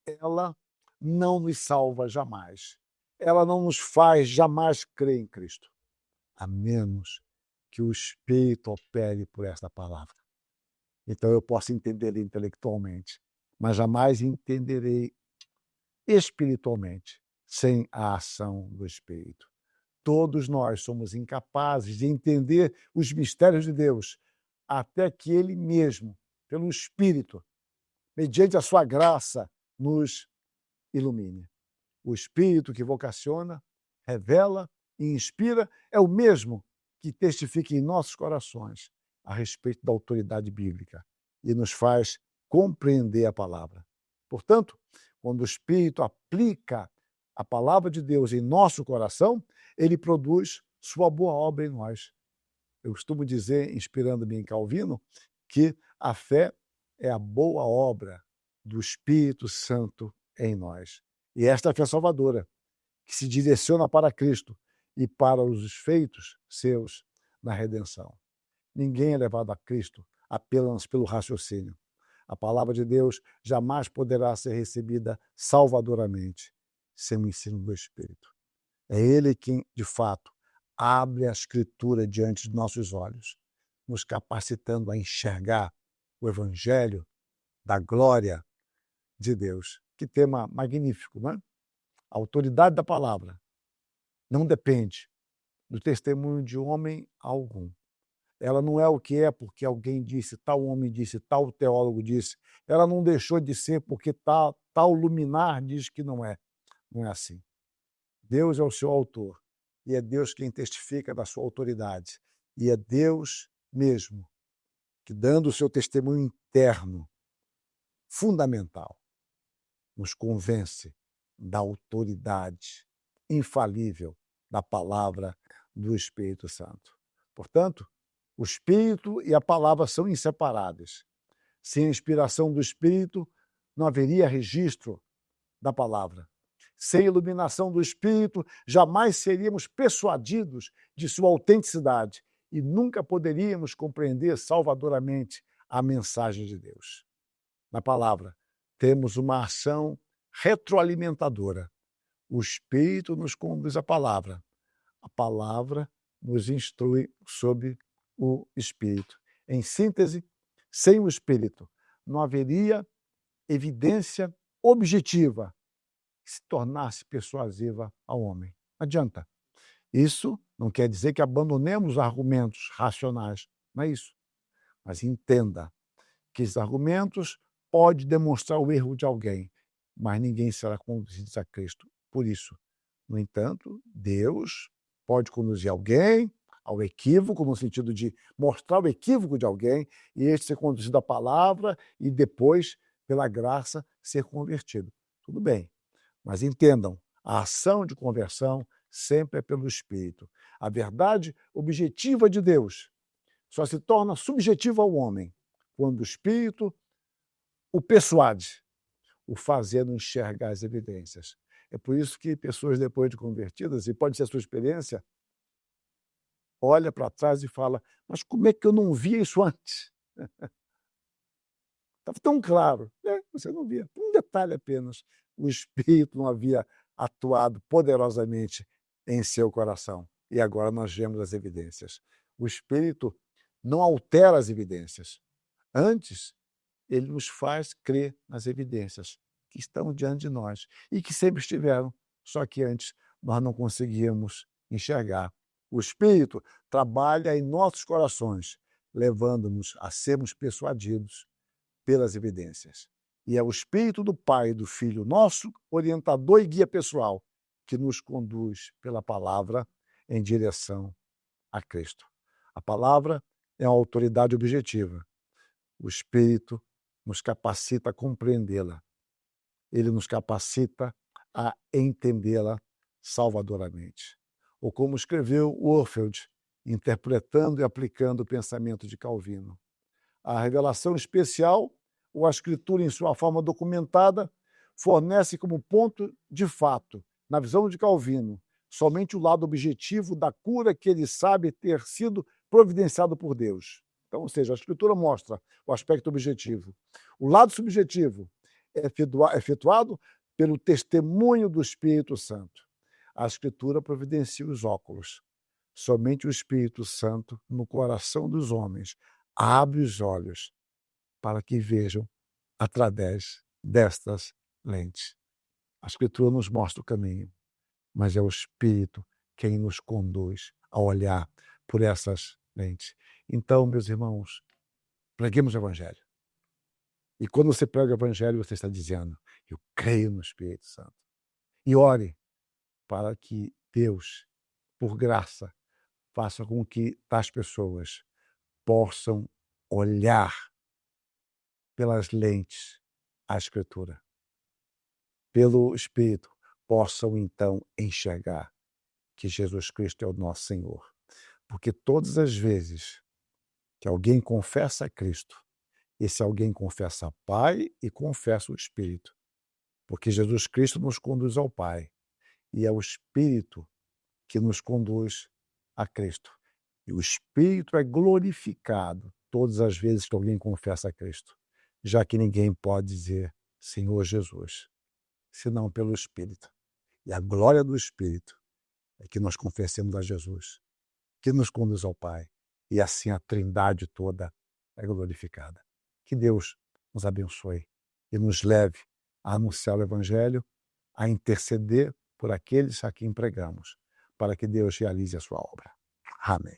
ela não nos salva jamais. Ela não nos faz jamais crer em Cristo, a menos que o Espírito opere por esta palavra. Então eu posso entender intelectualmente, mas jamais entenderei espiritualmente sem a ação do Espírito. Todos nós somos incapazes de entender os mistérios de Deus, até que Ele mesmo, pelo Espírito, mediante a sua graça, nos ilumine. O Espírito que vocaciona, revela e inspira é o mesmo que testifica em nossos corações a respeito da autoridade bíblica e nos faz compreender a palavra. Portanto, quando o Espírito aplica a palavra de Deus em nosso coração, ele produz sua boa obra em nós. Eu costumo dizer, inspirando-me em Calvino, que a fé é a boa obra do Espírito Santo em nós. E esta é a fé salvadora, que se direciona para Cristo e para os feitos seus na redenção. Ninguém é levado a Cristo apenas pelo raciocínio. A palavra de Deus jamais poderá ser recebida salvadoramente sem o ensino do Espírito. É Ele quem, de fato, abre a Escritura diante de nossos olhos, nos capacitando a enxergar o Evangelho da glória de Deus. Que tema magnífico, não é? A autoridade da palavra não depende do testemunho de homem algum. Ela não é o que é porque alguém disse, tal homem disse, tal teólogo disse. Ela não deixou de ser porque tal luminar diz que não é. Não é assim. Deus é o seu autor e é Deus quem testifica da sua autoridade. E é Deus mesmo que, dando o seu testemunho interno, fundamental, nos convence da autoridade infalível da palavra do Espírito Santo. Portanto, o Espírito e a palavra são inseparáveis. Sem a inspiração do Espírito, não haveria registro da palavra. Sem a iluminação do Espírito, jamais seríamos persuadidos de sua autenticidade e nunca poderíamos compreender salvadoramente a mensagem de Deus. Na palavra, temos uma ação retroalimentadora. O Espírito nos conduz à palavra. A palavra nos instrui sobre o Espírito. Em síntese, sem o Espírito, não haveria evidência objetiva que se tornasse persuasiva ao homem. Não adianta. Isso não quer dizer que abandonemos os argumentos racionais, não é isso. Mas entenda que esses argumentos podem demonstrar o erro de alguém, mas ninguém será conduzido a Cristo por isso. No entanto, Deus pode conduzir alguém ao equívoco, no sentido de mostrar o equívoco de alguém, e este ser conduzido à palavra e depois, pela graça, ser convertido. Tudo bem, mas entendam, a ação de conversão sempre é pelo Espírito. A verdade objetiva de Deus só se torna subjetiva ao homem quando o Espírito o persuade, o fazendo enxergar as evidências. É por isso que pessoas depois de convertidas, e pode ser a sua experiência, olha para trás e fala, mas como é que eu não via isso antes? Estava tão claro. Você não via. Um detalhe apenas, o Espírito não havia atuado poderosamente em seu coração. E agora nós vemos as evidências. O Espírito não altera as evidências. Antes, ele nos faz crer nas evidências que estão diante de nós e que sempre estiveram, só que antes nós não conseguíamos enxergar. O Espírito trabalha em nossos corações, levando-nos a sermos persuadidos pelas evidências. E é o Espírito do Pai e do Filho, nosso orientador e guia pessoal, que nos conduz pela palavra em direção a Cristo. A palavra é uma autoridade objetiva. O Espírito nos capacita a compreendê-la. Ele nos capacita a entendê-la salvadoramente. Ou como escreveu Warfield, interpretando e aplicando o pensamento de Calvino. A revelação especial, ou a escritura em sua forma documentada, fornece como ponto de fato, na visão de Calvino, somente o lado objetivo da cura que ele sabe ter sido providenciado por Deus. Então, ou seja, a escritura mostra o aspecto objetivo. O lado subjetivo é efetuado pelo testemunho do Espírito Santo. A escritura providencia os óculos. Somente o Espírito Santo, no coração dos homens, abre os olhos para que vejam através destas lentes. A Escritura nos mostra o caminho, mas é o Espírito quem nos conduz a olhar por essas lentes. Então, meus irmãos, preguemos o Evangelho. E quando você prega o Evangelho, você está dizendo, eu creio no Espírito Santo. E ore para que Deus, por graça, faça com que tais pessoas possam olhar pelas lentes a Escritura. Pelo Espírito, possam então enxergar que Jesus Cristo é o nosso Senhor. Porque todas as vezes que alguém confessa a Cristo, esse alguém confessa Pai e confessa o Espírito. Porque Jesus Cristo nos conduz ao Pai. E é o Espírito que nos conduz a Cristo. E o Espírito é glorificado todas as vezes que alguém confessa a Cristo, já que ninguém pode dizer Senhor Jesus, senão pelo Espírito. E a glória do Espírito é que nós confessemos a Jesus, que nos conduz ao Pai, e assim a Trindade toda é glorificada. Que Deus nos abençoe e nos leve a anunciar o Evangelho, a interceder por aqueles a quem pregamos, para que Deus realize a sua obra. Amém.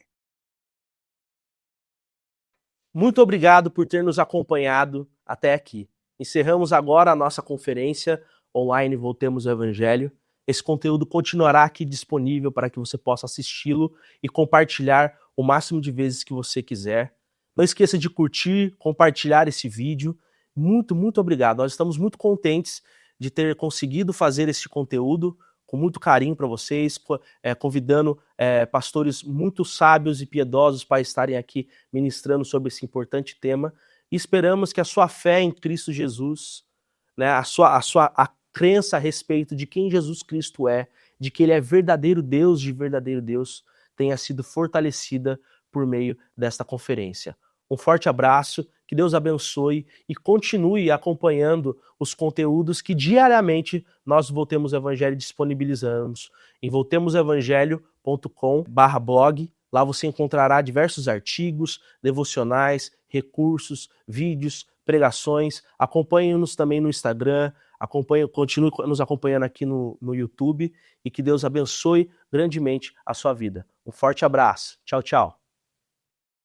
Muito obrigado por ter nos acompanhado até aqui. Encerramos agora a nossa conferência online Voltemos ao Evangelho. Esse conteúdo continuará aqui disponível para que você possa assisti-lo e compartilhar o máximo de vezes que você quiser. Não esqueça de curtir, compartilhar esse vídeo. Muito obrigado. Nós estamos muito contentes de ter conseguido fazer este conteúdo com muito carinho para vocês, convidando pastores muito sábios e piedosos para estarem aqui ministrando sobre esse importante tema. E esperamos que a sua fé em Cristo Jesus, né, a crença a respeito de quem Jesus Cristo é, de que Ele é verdadeiro Deus de verdadeiro Deus, tenha sido fortalecida por meio desta conferência. Um forte abraço, que Deus abençoe e continue acompanhando os conteúdos que diariamente nós Voltemos ao Evangelho disponibilizamos em voltemosevangelho.com/blog. Lá você encontrará diversos artigos, devocionais, recursos, vídeos, pregações. Acompanhe-nos também no Instagram, continue nos acompanhando aqui no YouTube e que Deus abençoe grandemente a sua vida. Um forte abraço. Tchau, tchau.